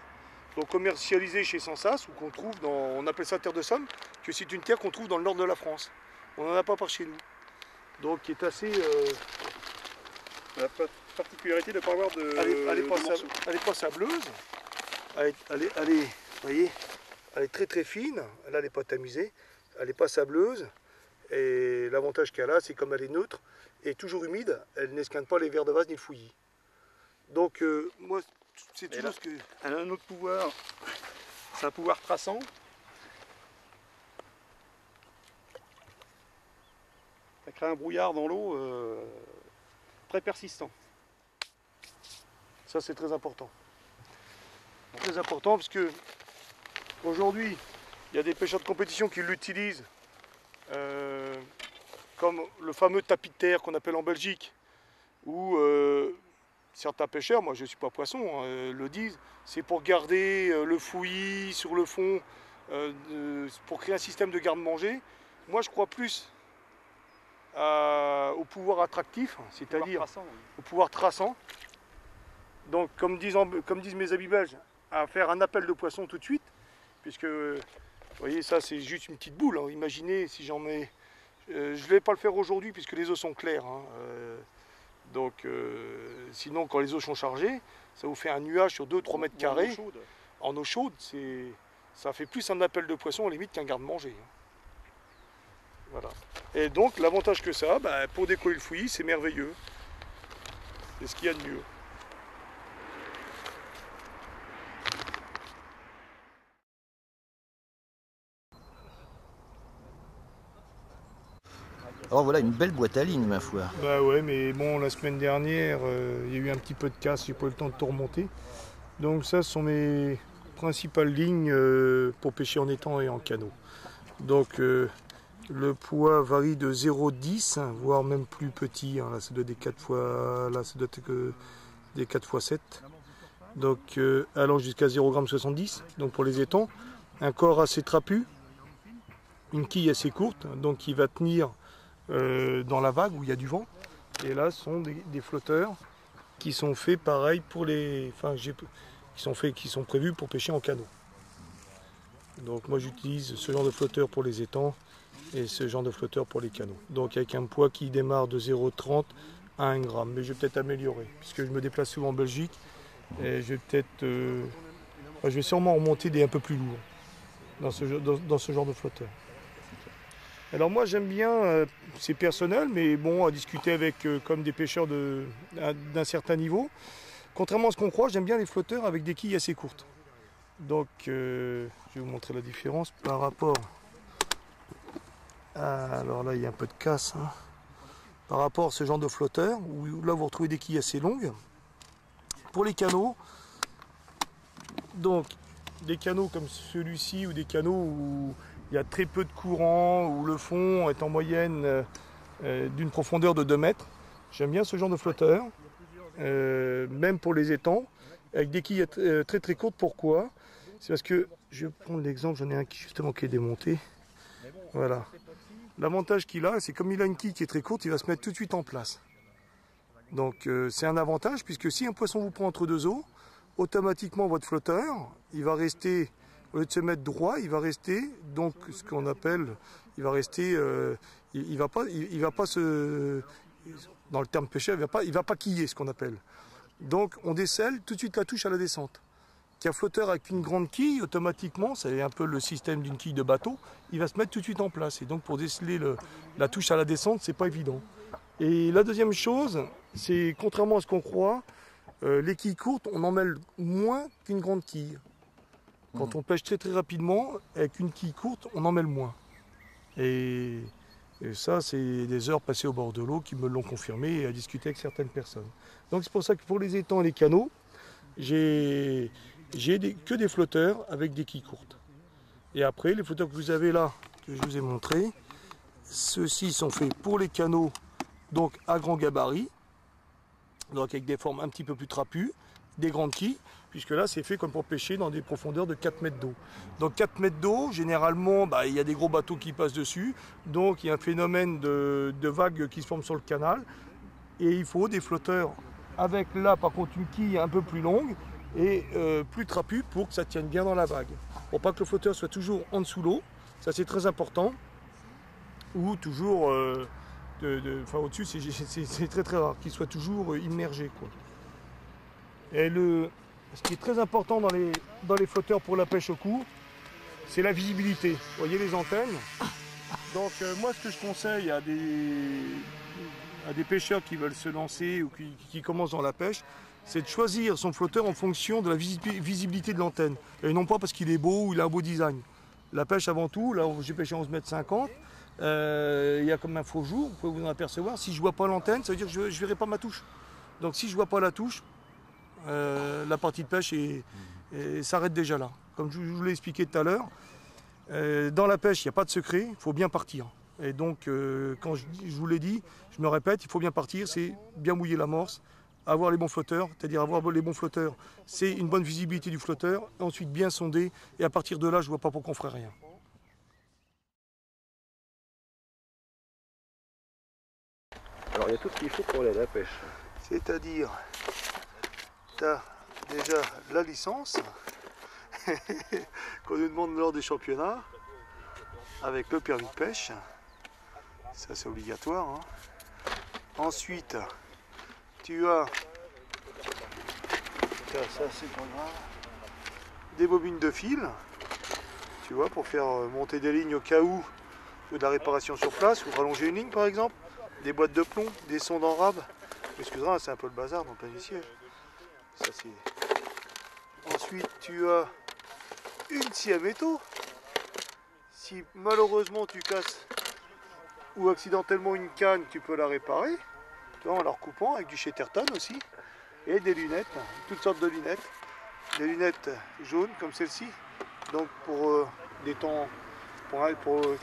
Donc commercialisée chez Sensas, ou qu'on trouve dans, on appelle ça terre de somme, que c'est une terre qu'on trouve dans le nord de la France. On n'en a pas par chez nous. Donc qui est assez... La particularité de ne pas avoir de... Elle n'est pas sableuse. Vous voyez, elle est très très fine. Là elle n'est pas tamisée. Elle n'est pas sableuse. Et l'avantage qu'elle a, c'est comme elle est neutre et toujours humide, elle n'esquinte pas les vers de vase ni le fouillis. Donc moi, c'est toujours ce que... Elle a un autre pouvoir, c'est un pouvoir traçant. Ça crée un brouillard dans l'eau très persistant. Ça c'est très important. Très important parce que aujourd'hui, il y a des pêcheurs de compétition qui l'utilisent comme le fameux tapis de terre qu'on appelle en Belgique, où certains pêcheurs, moi je ne suis pas poisson, le disent, c'est pour garder le fouillis sur le fond, pour créer un système de garde-manger. Moi je crois plus au pouvoir attractif, c'est-à-dire au pouvoir traçant. Donc comme disent mes amis belges, à faire un appel de poisson tout de suite, puisque vous voyez ça c'est juste une petite boule, hein. Imaginez si j'en mets... je ne vais pas le faire aujourd'hui puisque les eaux sont claires, hein. Donc sinon quand les eaux sont chargées, ça vous fait un nuage sur 2-3 mètres carrés. En eau chaude, ça fait plus un appel de poisson à la limite qu'un garde-manger. Voilà. Et donc l'avantage que ça a, pour décoller le fouillis, c'est merveilleux. C'est ce qu'il y a de mieux. Alors voilà, une belle boîte à lignes, ma foi. Bah ouais, mais bon, la semaine dernière, il y a eu un petit peu de casse, j'ai pas eu le temps de tout remonter. Donc ça, ce sont mes principales lignes pour pêcher en étang et en canot. Donc le poids varie de 0,10, voire même plus petit. Hein. Là, ça doit être des 4 fois, là, ça doit être que des 4 x 7. Donc allant jusqu'à 0,70 g. Donc pour les étangs, un corps assez trapu, une quille assez courte, donc qui va tenir dans la vague où il y a du vent. Et là, ce sont des flotteurs qui sont faits pareil pour les, qui sont prévus pour pêcher en canot. Donc moi j'utilise ce genre de flotteur pour les étangs et ce genre de flotteur pour les canots. Donc avec un poids qui démarre de 0,30 à 1 g. Mais je vais peut-être améliorer puisque je me déplace souvent en Belgique et je vais peut-être, je vais sûrement remonter des un peu plus lourds dans ce genre de flotteur. Alors moi j'aime bien, c'est personnel, mais bon, à discuter avec comme des pêcheurs d'un certain niveau. Contrairement à ce qu'on croit, j'aime bien les flotteurs avec des quilles assez courtes. Donc je vais vous montrer la différence par rapport à, alors là il y a un peu de casse, hein, par rapport à ce genre de flotteur, où là vous retrouvez des quilles assez longues. Pour les canots, donc des canots comme celui-ci ou des canots où il y a très peu de courant, où le fond est en moyenne d'une profondeur de 2 mètres. J'aime bien ce genre de flotteur, même pour les étangs, avec des quilles très très courtes. Pourquoi? C'est parce que, je vais prendre l'exemple, j'en ai un qui justement qui est démonté. Voilà. L'avantage qu'il a, c'est comme il a une quille qui est très courte, il va se mettre tout de suite en place. Donc c'est un avantage, puisque si un poisson vous prend entre deux eaux, automatiquement votre flotteur, il va rester, au lieu de se mettre droit, il va rester, donc ce qu'on appelle, il va rester, il va pas se, dans le terme pêcheur, il va pas quiller, ce qu'on appelle. Donc on décèle tout de suite la touche à la descente. Qu'un flotteur avec une grande quille, automatiquement, c'est un peu le système d'une quille de bateau, il va se mettre tout de suite en place. Et donc pour déceler la touche à la descente, c'est pas évident. Et la deuxième chose, c'est contrairement à ce qu'on croit, les quilles courtes, on en mêle moins qu'une grande quille. Quand on pêche très très rapidement, avec une quille courte, on en mêle moins. Et ça, c'est des heures passées au bord de l'eau qui me l'ont confirmé et à discuter avec certaines personnes. Donc c'est pour ça que pour les étangs et les canots, j'ai que des flotteurs avec des quilles courtes. Et après, les flotteurs que vous avez là, que je vous ai montré, ceux-ci sont faits pour les canots, donc à grand gabarit, donc avec des formes un petit peu plus trapues, des grandes quilles, puisque là c'est fait comme pour pêcher dans des profondeurs de 4 mètres d'eau. Donc 4 mètres d'eau, généralement, il y a des gros bateaux qui passent dessus, donc il y a un phénomène de vagues qui se forment sur le canal, et il faut des flotteurs avec là par contre une quille un peu plus longue et plus trapue pour que ça tienne bien dans la vague. Pour pas que le flotteur soit toujours en dessous de l'eau, ça c'est très important, ou toujours au-dessus, c'est très très rare qu'il soit toujours immergé, quoi. Et ce qui est très important dans les flotteurs pour la pêche au cours, c'est la visibilité. Vous voyez les antennes. Donc moi ce que je conseille à des pêcheurs qui veulent se lancer ou qui commencent dans la pêche, c'est de choisir son flotteur en fonction de la visibilité de l'antenne. Et non pas parce qu'il est beau ou il a un beau design. La pêche avant tout, là j'ai pêché 11,50 m, il y a comme un faux jour, vous pouvez vous en apercevoir. Si je ne vois pas l'antenne, ça veut dire que je ne verrai pas ma touche. Donc si je ne vois pas la touche, la partie de pêche s'arrête déjà là. Comme je vous l'ai expliqué tout à l'heure, dans la pêche, il n'y a pas de secret, il faut bien partir. Et donc, quand je vous l'ai dit, je me répète, il faut bien partir, c'est bien mouiller l'amorce, avoir les bons flotteurs, c'est-à-dire avoir les bons flotteurs, c'est une bonne visibilité du flotteur, ensuite bien sonder, et à partir de là, je ne vois pas pourquoi on ne ferait rien. Alors il y a tout ce qu'il faut pour aller à la pêche. C'est-à-dire, tu as déjà la licence qu'on nous demande lors des championnats, avec le permis de pêche, ça c'est obligatoire, hein. Ensuite, tu as ça c'est pas grave, des bobines de fil, tu vois, pour faire monter des lignes au cas où de la réparation sur place, ou rallonger une ligne par exemple, des boîtes de plomb, des sondes en rab. Excusez-moi, c'est un peu le bazar dans le planissier. Ça c'est. Ensuite, tu as une scie à métaux. Si malheureusement tu casses ou accidentellement une canne, tu peux la réparer, tu vois, en la recoupant avec du Chatterton aussi, et des lunettes, toutes sortes de lunettes, des lunettes jaunes comme celle-ci, donc pour des temps,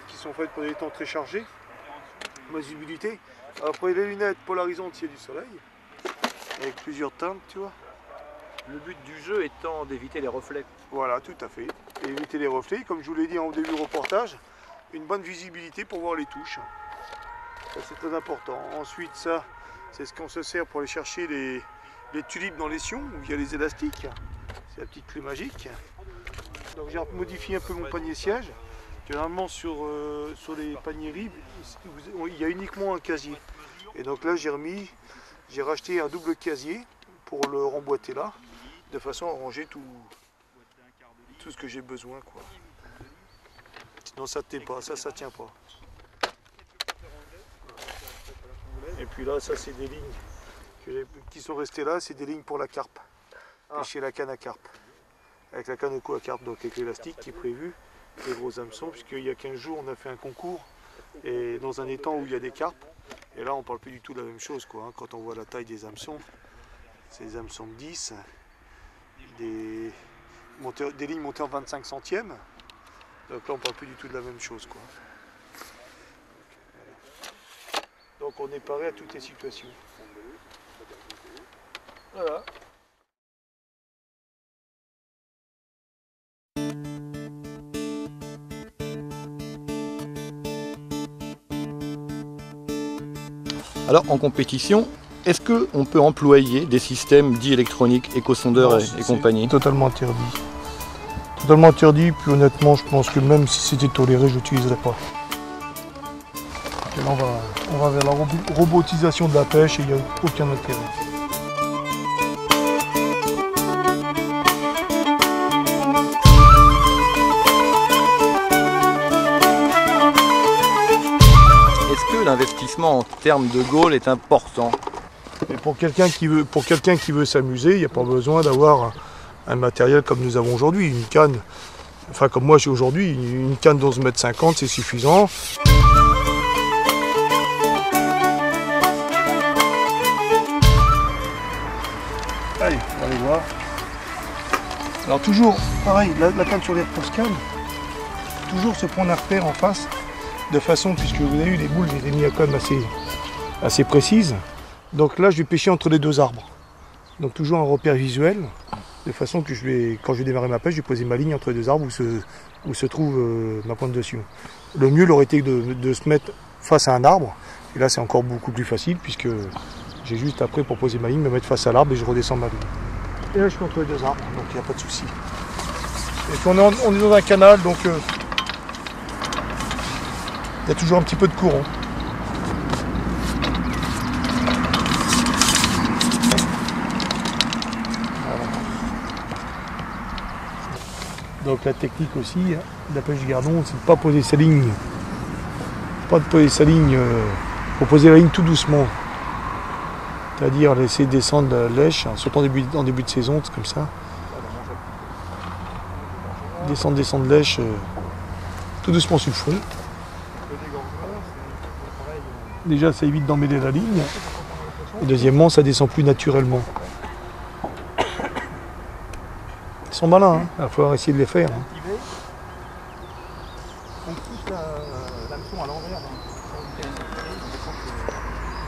qui sont faites pour des temps très chargés, visibilité. Après les lunettes polarisantes s'il y a du soleil, avec plusieurs teintes, tu vois. Le but du jeu étant d'éviter les reflets. Voilà, tout à fait. Et éviter les reflets, comme je vous l'ai dit en début du reportage, une bonne visibilité pour voir les touches. Ça c'est très important. Ensuite ça, c'est ce qu'on se sert pour aller chercher les tulipes dans les sions, où il y a les élastiques. C'est la petite clé magique. Donc j'ai modifié un peu mon panier siège. Généralement sur les paniers rives, il y a uniquement un casier. Et donc là j'ai racheté un double casier pour le remboîter là, de façon à ranger tout ce que j'ai besoin, quoi. Sinon ça ne tient pas, ça tient pas. Et puis là, ça c'est des lignes qui sont restées là, c'est des lignes pour la carpe. Pêcher la canne à carpe. Avec la canne au cou à carpe, donc avec l'élastique qui est prévu, les gros hameçons, puisqu'il y a 15 jours on a fait un concours, et dans un étang où il y a des carpes, et là on parle plus du tout de la même chose, quoi, hein, quand on voit la taille des hameçons, c'est des hameçons de 10, des lignes montées en 25 centièmes, donc là on parle plus du tout de la même chose, quoi. Donc on est paré à toutes les situations. Voilà. Alors en compétition, est-ce qu'on peut employer des systèmes dits électroniques, éco-sondeurs et compagnie? Totalement interdit. Totalement interdit, puis honnêtement je pense que même si c'était toléré, je n'utiliserais pas. Et là, on va vers la robotisation de la pêche et il n'y a aucun intérêt. L'investissement en termes de goal est important. Et pour quelqu'un qui veut s'amuser, il n'y a pas besoin d'avoir un matériel comme nous avons aujourd'hui. Une canne, enfin comme moi j'ai aujourd'hui, une canne d'11,50 m, c'est suffisant. Allez, on va aller voir. Alors toujours, pareil, la canne sur les repose-cannes, toujours se prendre un repère en face. De façon, puisque vous avez eu les boules, je les ai mis à quand même assez précises. Donc là, je vais pêcher entre les deux arbres. Donc toujours un repère visuel, de façon que quand je vais démarrer ma pêche, je vais poser ma ligne entre les deux arbres où se trouve ma pointe de sion. Le mieux aurait été de se mettre face à un arbre. Et là, c'est encore beaucoup plus facile, puisque j'ai juste après, pour poser ma ligne, me mettre face à l'arbre et je redescends ma ligne. Et là, je suis entre les deux arbres, donc il n'y a pas de souci. Et puis on est dans un canal, donc il y a toujours un petit peu de courant. Voilà. Donc la technique aussi de la pêche du gardon, c'est de ne pas poser sa ligne. Faut poser la ligne tout doucement. C'est-à-dire laisser descendre la lèche, surtout en début de saison, c'est comme ça. Descendre lèche tout doucement sur le fond. Déjà, ça évite d'emmêler la ligne. Et deuxièmement, ça descend plus naturellement. Ils sont malins, hein. Il va falloir essayer de les faire. Hein. Il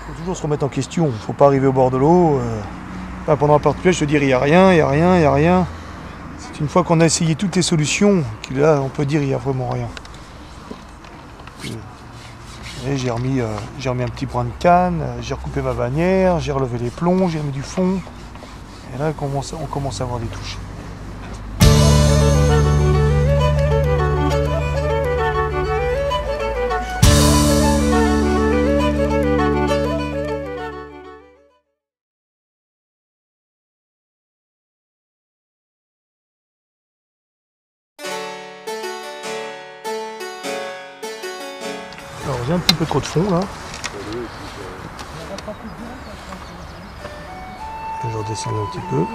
faut toujours se remettre en question. Il ne faut pas arriver au bord de l'eau. Pendant la partie de pêche, se dire il n'y a rien, il n'y a rien, il n'y a rien. C'est une fois qu'on a essayé toutes les solutions, que là, on peut dire il n'y a vraiment rien. Et j'ai remis un petit brin de canne, j'ai recoupé ma bannière, j'ai relevé les plombs, j'ai mis du fond. Et là, on commence à avoir des touches. Alors j'ai un petit peu trop de fond là. Je redescends un petit peu.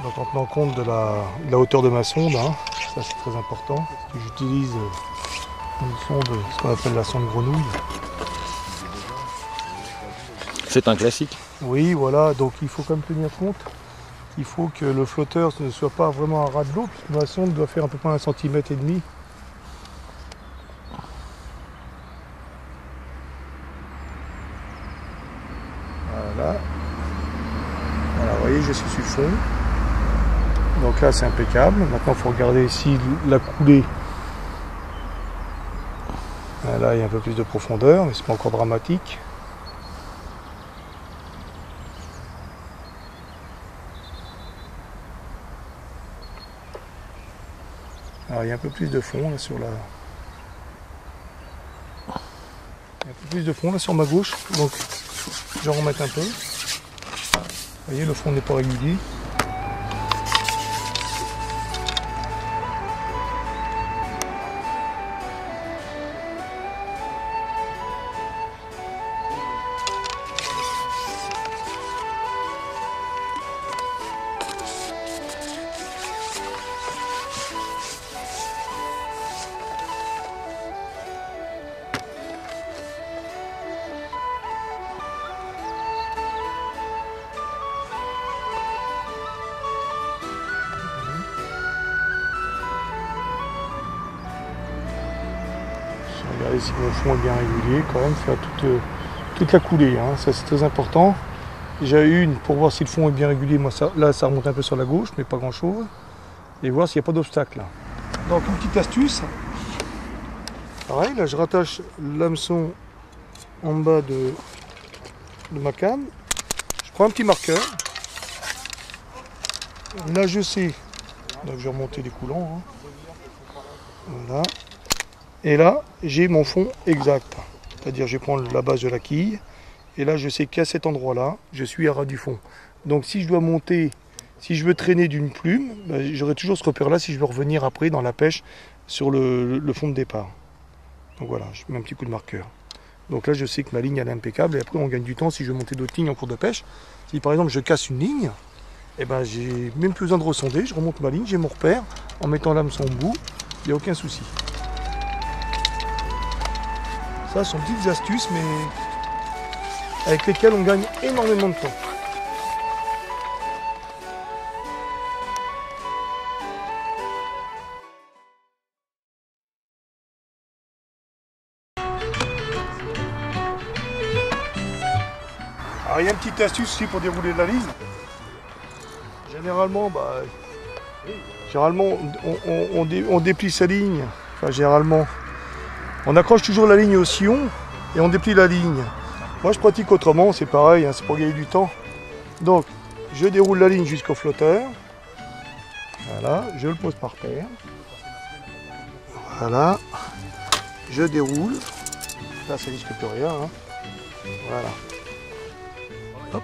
Donc en tenant compte de la hauteur de ma sonde, hein, ça c'est très important. J'utilise Une sonde, ce qu'on appelle la sonde grenouille. C'est un classique. Oui, voilà, donc il faut quand même tenir compte. Il faut que le flotteur ne soit pas vraiment à ras de l'eau, puisque la sonde doit faire à peu près 1,5 cm. Voilà. Voilà, vous voyez, je suis sur le fond. Donc là, c'est impeccable. Maintenant, il faut regarder si la coulée. Là, il y a un peu plus de profondeur, mais c'est pas encore dramatique. Alors, il y a un peu plus de fond là sur la. Il y a un peu plus de fond là sur ma gauche, donc je vais remettre un peu. Vous voyez, le fond n'est pas régulier. Regardez si mon fond est bien régulier, quand même faire toute la coulée, hein. Ça c'est très important. Déjà une pour voir si le fond est bien régulier, moi là ça remonte un peu sur la gauche, mais pas grand chose. Et voir s'il n'y a pas d'obstacle là. Donc une petite astuce. Pareil, là je rattache l'hameçon en bas de ma canne. Je prends un petit marqueur. Là je sais, donc je vais remonter les coulants. Hein. Voilà. Et là, j'ai mon fond exact. C'est-à-dire, je prends la base de la quille. Et là, je sais qu'à cet endroit-là, je suis à ras du fond. Donc, si je dois monter, si je veux traîner d'une plume, ben, j'aurai toujours ce repère-là si je veux revenir après dans la pêche sur le fond de départ. Donc voilà, je mets un petit coup de marqueur. Donc là, je sais que ma ligne, elle est impeccable. Et après, on gagne du temps si je veux monter d'autres lignes en cours de pêche. Si par exemple, je casse une ligne, eh ben, j'ai même plus besoin de ressonder. Je remonte ma ligne, j'ai mon repère. En mettant l'hameçon au bout, il n'y a aucun souci. Ça sont petites astuces, mais avec lesquelles on gagne énormément de temps. Alors il y a une petite astuce aussi pour dérouler la ligne. Généralement, on déplie sa ligne. Enfin, généralement. On accroche toujours la ligne au sillon et on déplie la ligne. Moi je pratique autrement, c'est pareil, hein, c'est pour gagner du temps. Donc je déroule la ligne jusqu'au flotteur. Voilà, je le pose par terre. Voilà, je déroule. Là ça risque plus rien. Hein. Voilà. Hop.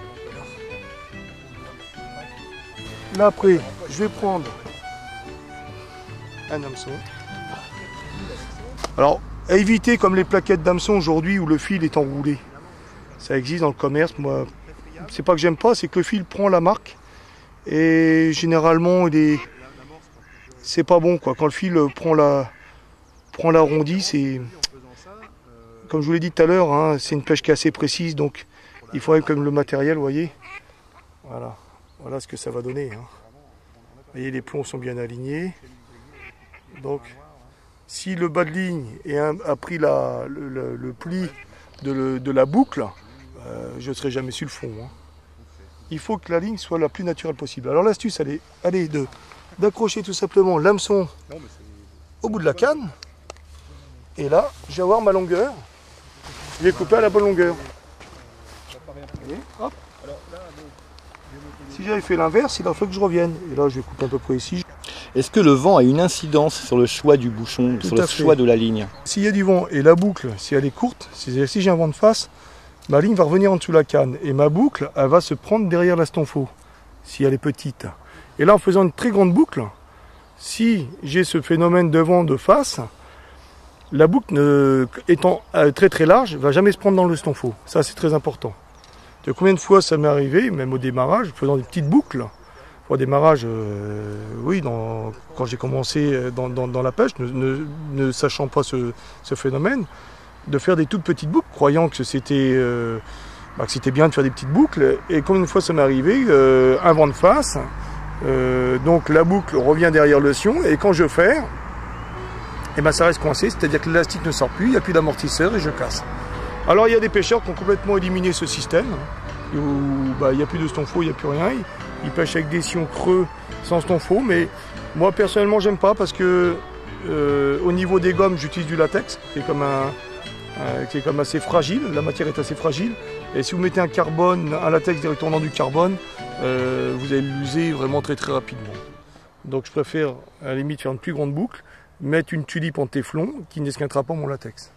Là après, je vais prendre un hameçon. Alors, à éviter comme les plaquettes d'hameçon aujourd'hui où le fil est enroulé. Ça existe dans le commerce. Moi, c'est pas que j'aime pas, c'est que le fil prend la marque et généralement c'est pas bon quoi. Quand le fil prend l'arrondi, c'est comme je vous l'ai dit tout à l'heure, hein, c'est une pêche qui est assez précise, donc il faudrait comme le matériel, vous voyez. Voilà ce que ça va donner. Hein. Vous voyez, les plombs sont bien alignés. Donc si le bas de ligne a pris le pli de la boucle, je ne serai jamais sur le fond. Hein. Il faut que la ligne soit la plus naturelle possible. Alors l'astuce, elle est d'accrocher tout simplement l'hameçon au bout de la canne. Et là, je vais avoir ma longueur. Je vais couper à la bonne longueur. Et hop. Si j'avais fait l'inverse, il a fallu que je revienne. Et là, je vais couper à peu près ici. Est-ce que le vent a une incidence sur le choix du bouchon, sur le choix de la ligne? S'il y a du vent et la boucle, si elle est courte, si j'ai un vent de face, ma ligne va revenir en dessous de la canne. Et ma boucle, elle va se prendre derrière l'astonfaux, si elle est petite. Et là, en faisant une très grande boucle, si j'ai ce phénomène de vent de face, la boucle étant très très large, ne va jamais se prendre dans le stonfaux. Ça, c'est très important. De combien de fois ça m'est arrivé, même au démarrage, faisant des petites boucles, au démarrage, oui, quand j'ai commencé dans la pêche, ne sachant pas ce phénomène, de faire des toutes petites boucles, croyant que c'était bien de faire des petites boucles. Et combien de fois ça m'est arrivé, un vent de face, donc la boucle revient derrière le sion, et quand je ferre, et ben ça reste coincé, c'est-à-dire que l'élastique ne sort plus, il n'y a plus d'amortisseur et je casse. Alors il y a des pêcheurs qui ont complètement éliminé ce système, où il n'y a plus de stonfo, il n'y a plus rien, ils pêchent avec des sions creux sans stonfo, mais moi personnellement j'aime pas parce que au niveau des gommes j'utilise du latex, qui est comme assez fragile, la matière est assez fragile, et si vous mettez un latex directement dans du carbone, vous allez l'user vraiment très très rapidement. Donc je préfère à la limite faire une plus grande boucle, mettre une tulipe en téflon qui n'esquintera pas mon latex.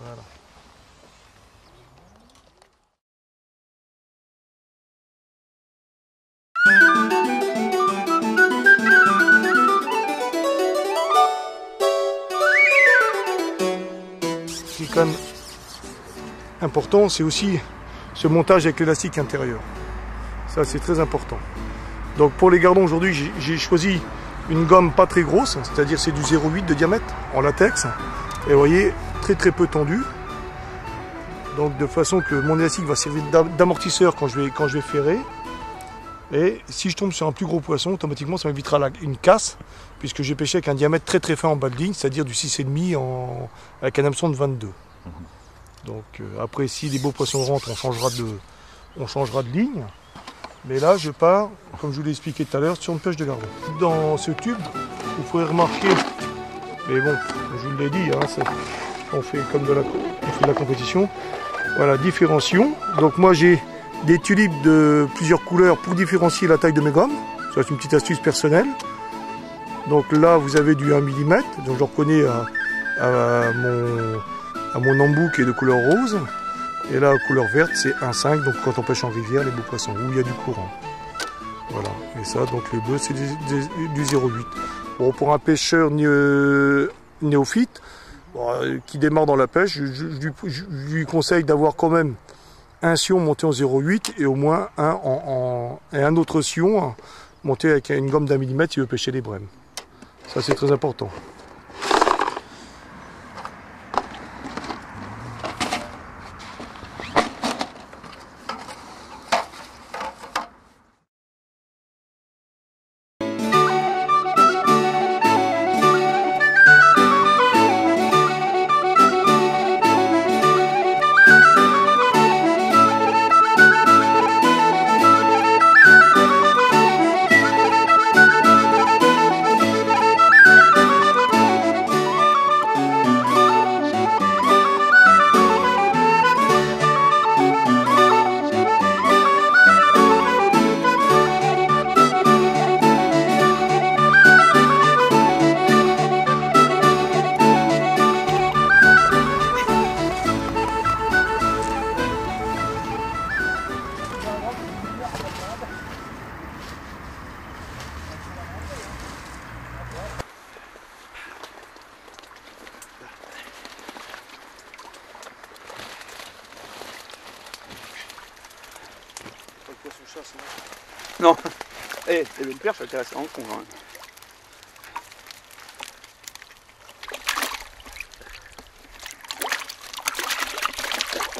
Voilà. Ce qui est quand même important, c'est aussi ce montage avec l'élastique intérieur. Ça, c'est très important. Donc pour les gardons aujourd'hui, j'ai choisi une gomme pas très grosse, c'est-à-dire c'est du 0,8 de diamètre en latex. Et vous voyez, très très peu tendu. Donc de façon que mon élastique va servir d'amortisseur quand je vais ferrer. Et si je tombe sur un plus gros poisson, automatiquement ça m'évitera une casse, puisque j'ai pêché avec un diamètre très très fin en bas de ligne, c'est-à-dire du 6,5 avec un hameçon de 22. Donc après, si les beaux poissons rentrent, on changera de ligne. Mais là, je pars, comme je vous l'ai expliqué tout à l'heure, sur une pêche de gardon. Dans ce tube, vous pourrez remarquer, mais bon, je vous l'ai dit, hein, on fait comme de la compétition. Voilà, différenciation. Donc moi, j'ai des tulipes de plusieurs couleurs pour différencier la taille de mes gommes. Ça, c'est une petite astuce personnelle. Donc là, vous avez du 1 mm, donc je reconnais à mon embout qui est de couleur rose. Et là, couleur verte, c'est 1,5, donc quand on pêche en rivière, les beaux poissons, où il y a du courant. Voilà, et ça, donc les bleus, c'est du 0,8. Bon, pour un pêcheur néophyte, qui démarre dans la pêche, je lui conseille d'avoir quand même un sion monté en 0,8 et au moins un autre sion monté avec une gomme d'1 mm s'il veut pêcher les brèmes. Ça, c'est très important. Non, eh, t'avais une perche, elle assez en con quand même.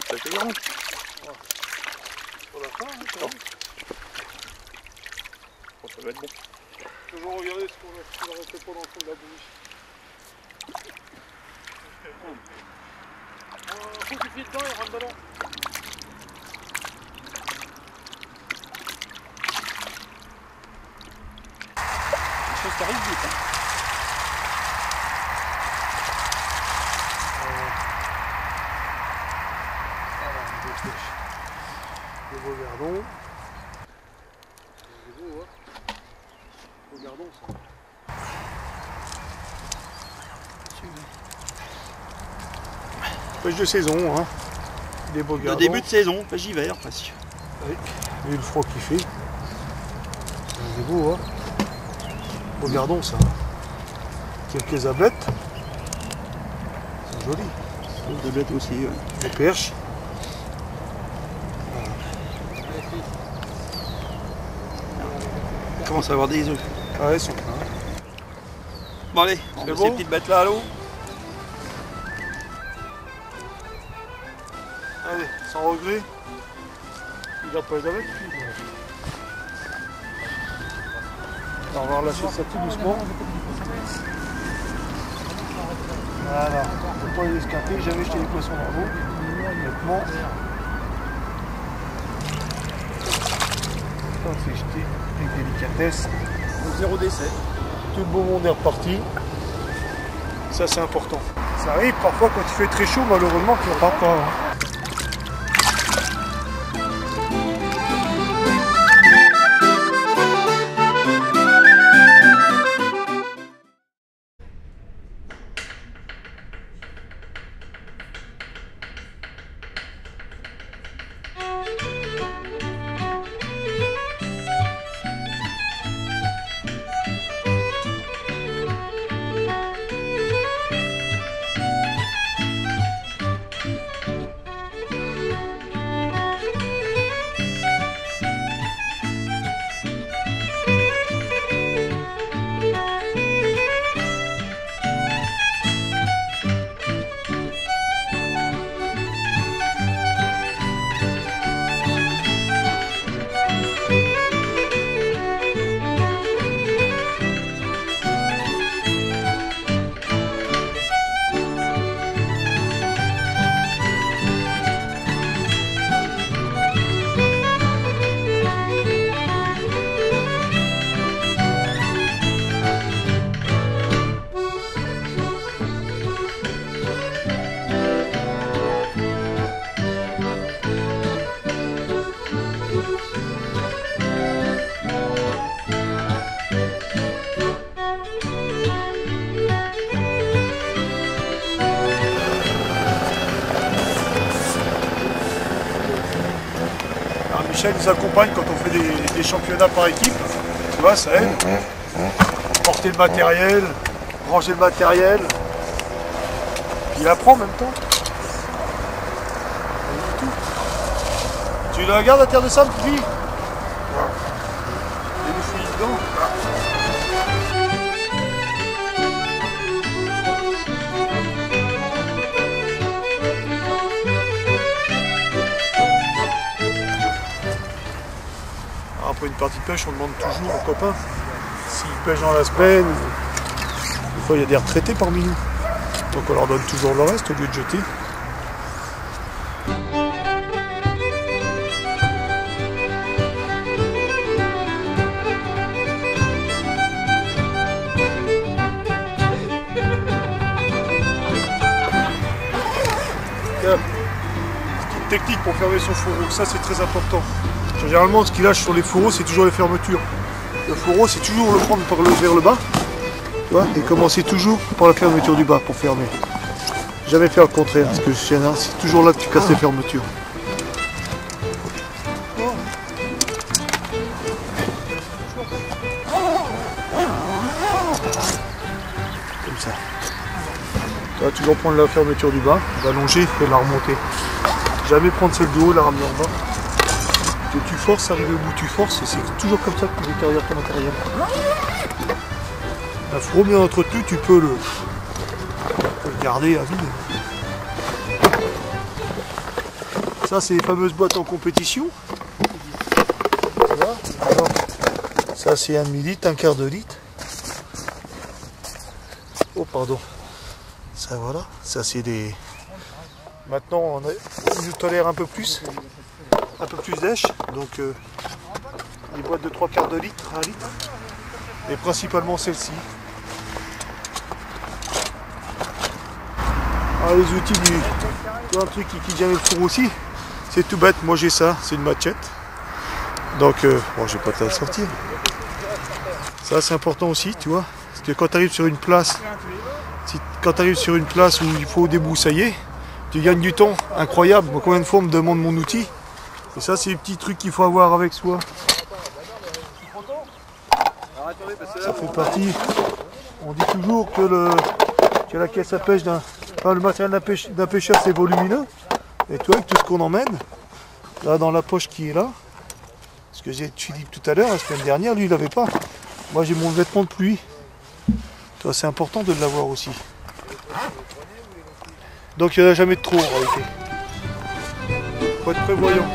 Ça fait grand. Pour la fin, hein, bon, ça va être bon. Toujours regarder ce qu'on va rester pas dans le fond de la bouche. Faut qu'il file dedans et rentre dedans. Ça arrive vite. Des beaux gardons. Des beaux, hein. Beaux gardons, ça. Pêche de saison, hein. Des beaux gardons. Le début de saison, pêche d'hiver presque. Oui, vu le froid qu'il fait. C'est beau, hein. Regardons ça. Quelques ablettes. C'est joli. Des ablettes aussi, ouais. Des perches. commence à avoir des œufs. Ah ouais, c'est Bon allez, on met ces petites bêtes là à l'eau. Allez, sans regret. Il garde pas les avec. On va relâcher ça tout doucement. Voilà, faut pas les escarper, jamais jeter les poissons dans l'eau. Honnêtement. On fait jeter avec délicatesse. Donc 0 décès. Tout le beau monde est reparti. Ça c'est important. Ça arrive parfois quand il fait très chaud, malheureusement, qu'il ne repart pas. Hein. Michel nous accompagne quand on fait des championnats par équipe. Tu vois, ça aide. Porter le matériel, ranger le matériel. Il apprend en même temps. Tu la regardes la terre de sable, puis il nous fouille dedans. Après une partie de pêche, on demande toujours aux copains s'ils pêchent dans la semaine. Des fois, il y a des retraités parmi nous. Donc on leur donne toujours le reste au lieu de jeter. Petite technique pour fermer son fourreau, ça c'est très important. Généralement, ce qu'il lâche sur les fourreaux, c'est toujours les fermetures. Le fourreau, c'est toujours le prendre vers le bas, tu vois, et commencer toujours par la fermeture du bas pour fermer. Jamais faire le contraire, parce que c'est toujours là que tu casses les fermetures. Comme ça. Tu vas toujours prendre la fermeture du bas, l'allonger et la remonter. Jamais prendre celle du haut et la ramener en bas. Que tu forces, arriver au bout, tu forces, et c'est toujours comme ça que tu détériores ton matériel. Un fourreau bien entretenu, tu peux le garder à vide. Ça, c'est les fameuses boîtes en compétition. Voilà. Alors, ça, c'est un demi-litre, un quart de litre. Oh, pardon. Ça, voilà. Ça, c'est des... Maintenant, on nous tolère un peu plus d'èche, donc des boîtes de 3 quarts de litre, 1 litre, et principalement celle-ci. Alors les outils un truc qui vient le four aussi, c'est tout bête, moi j'ai ça, c'est une machette, donc bon, je vais pas te la sortir. Ça c'est important aussi, tu vois, parce que quand tu arrives sur une place, où il faut débroussailler, tu gagnes du temps incroyable. Moi, combien de fois on me demande mon outil? Et ça, c'est les petits trucs qu'il faut avoir avec soi. Ça fait partie. On dit toujours que la caisse à pêche le matériel d'un pêcheur, c'est volumineux. Et toi, avec tout ce qu'on emmène, là dans la poche qui est là, Ce que j'ai dit Philippe tout à l'heure, la semaine dernière, lui il l'avait pas. Moi j'ai mon vêtement de pluie. C'est important de l'avoir aussi. Donc il n'y en a jamais de trop en réalité. Faut être prévoyant.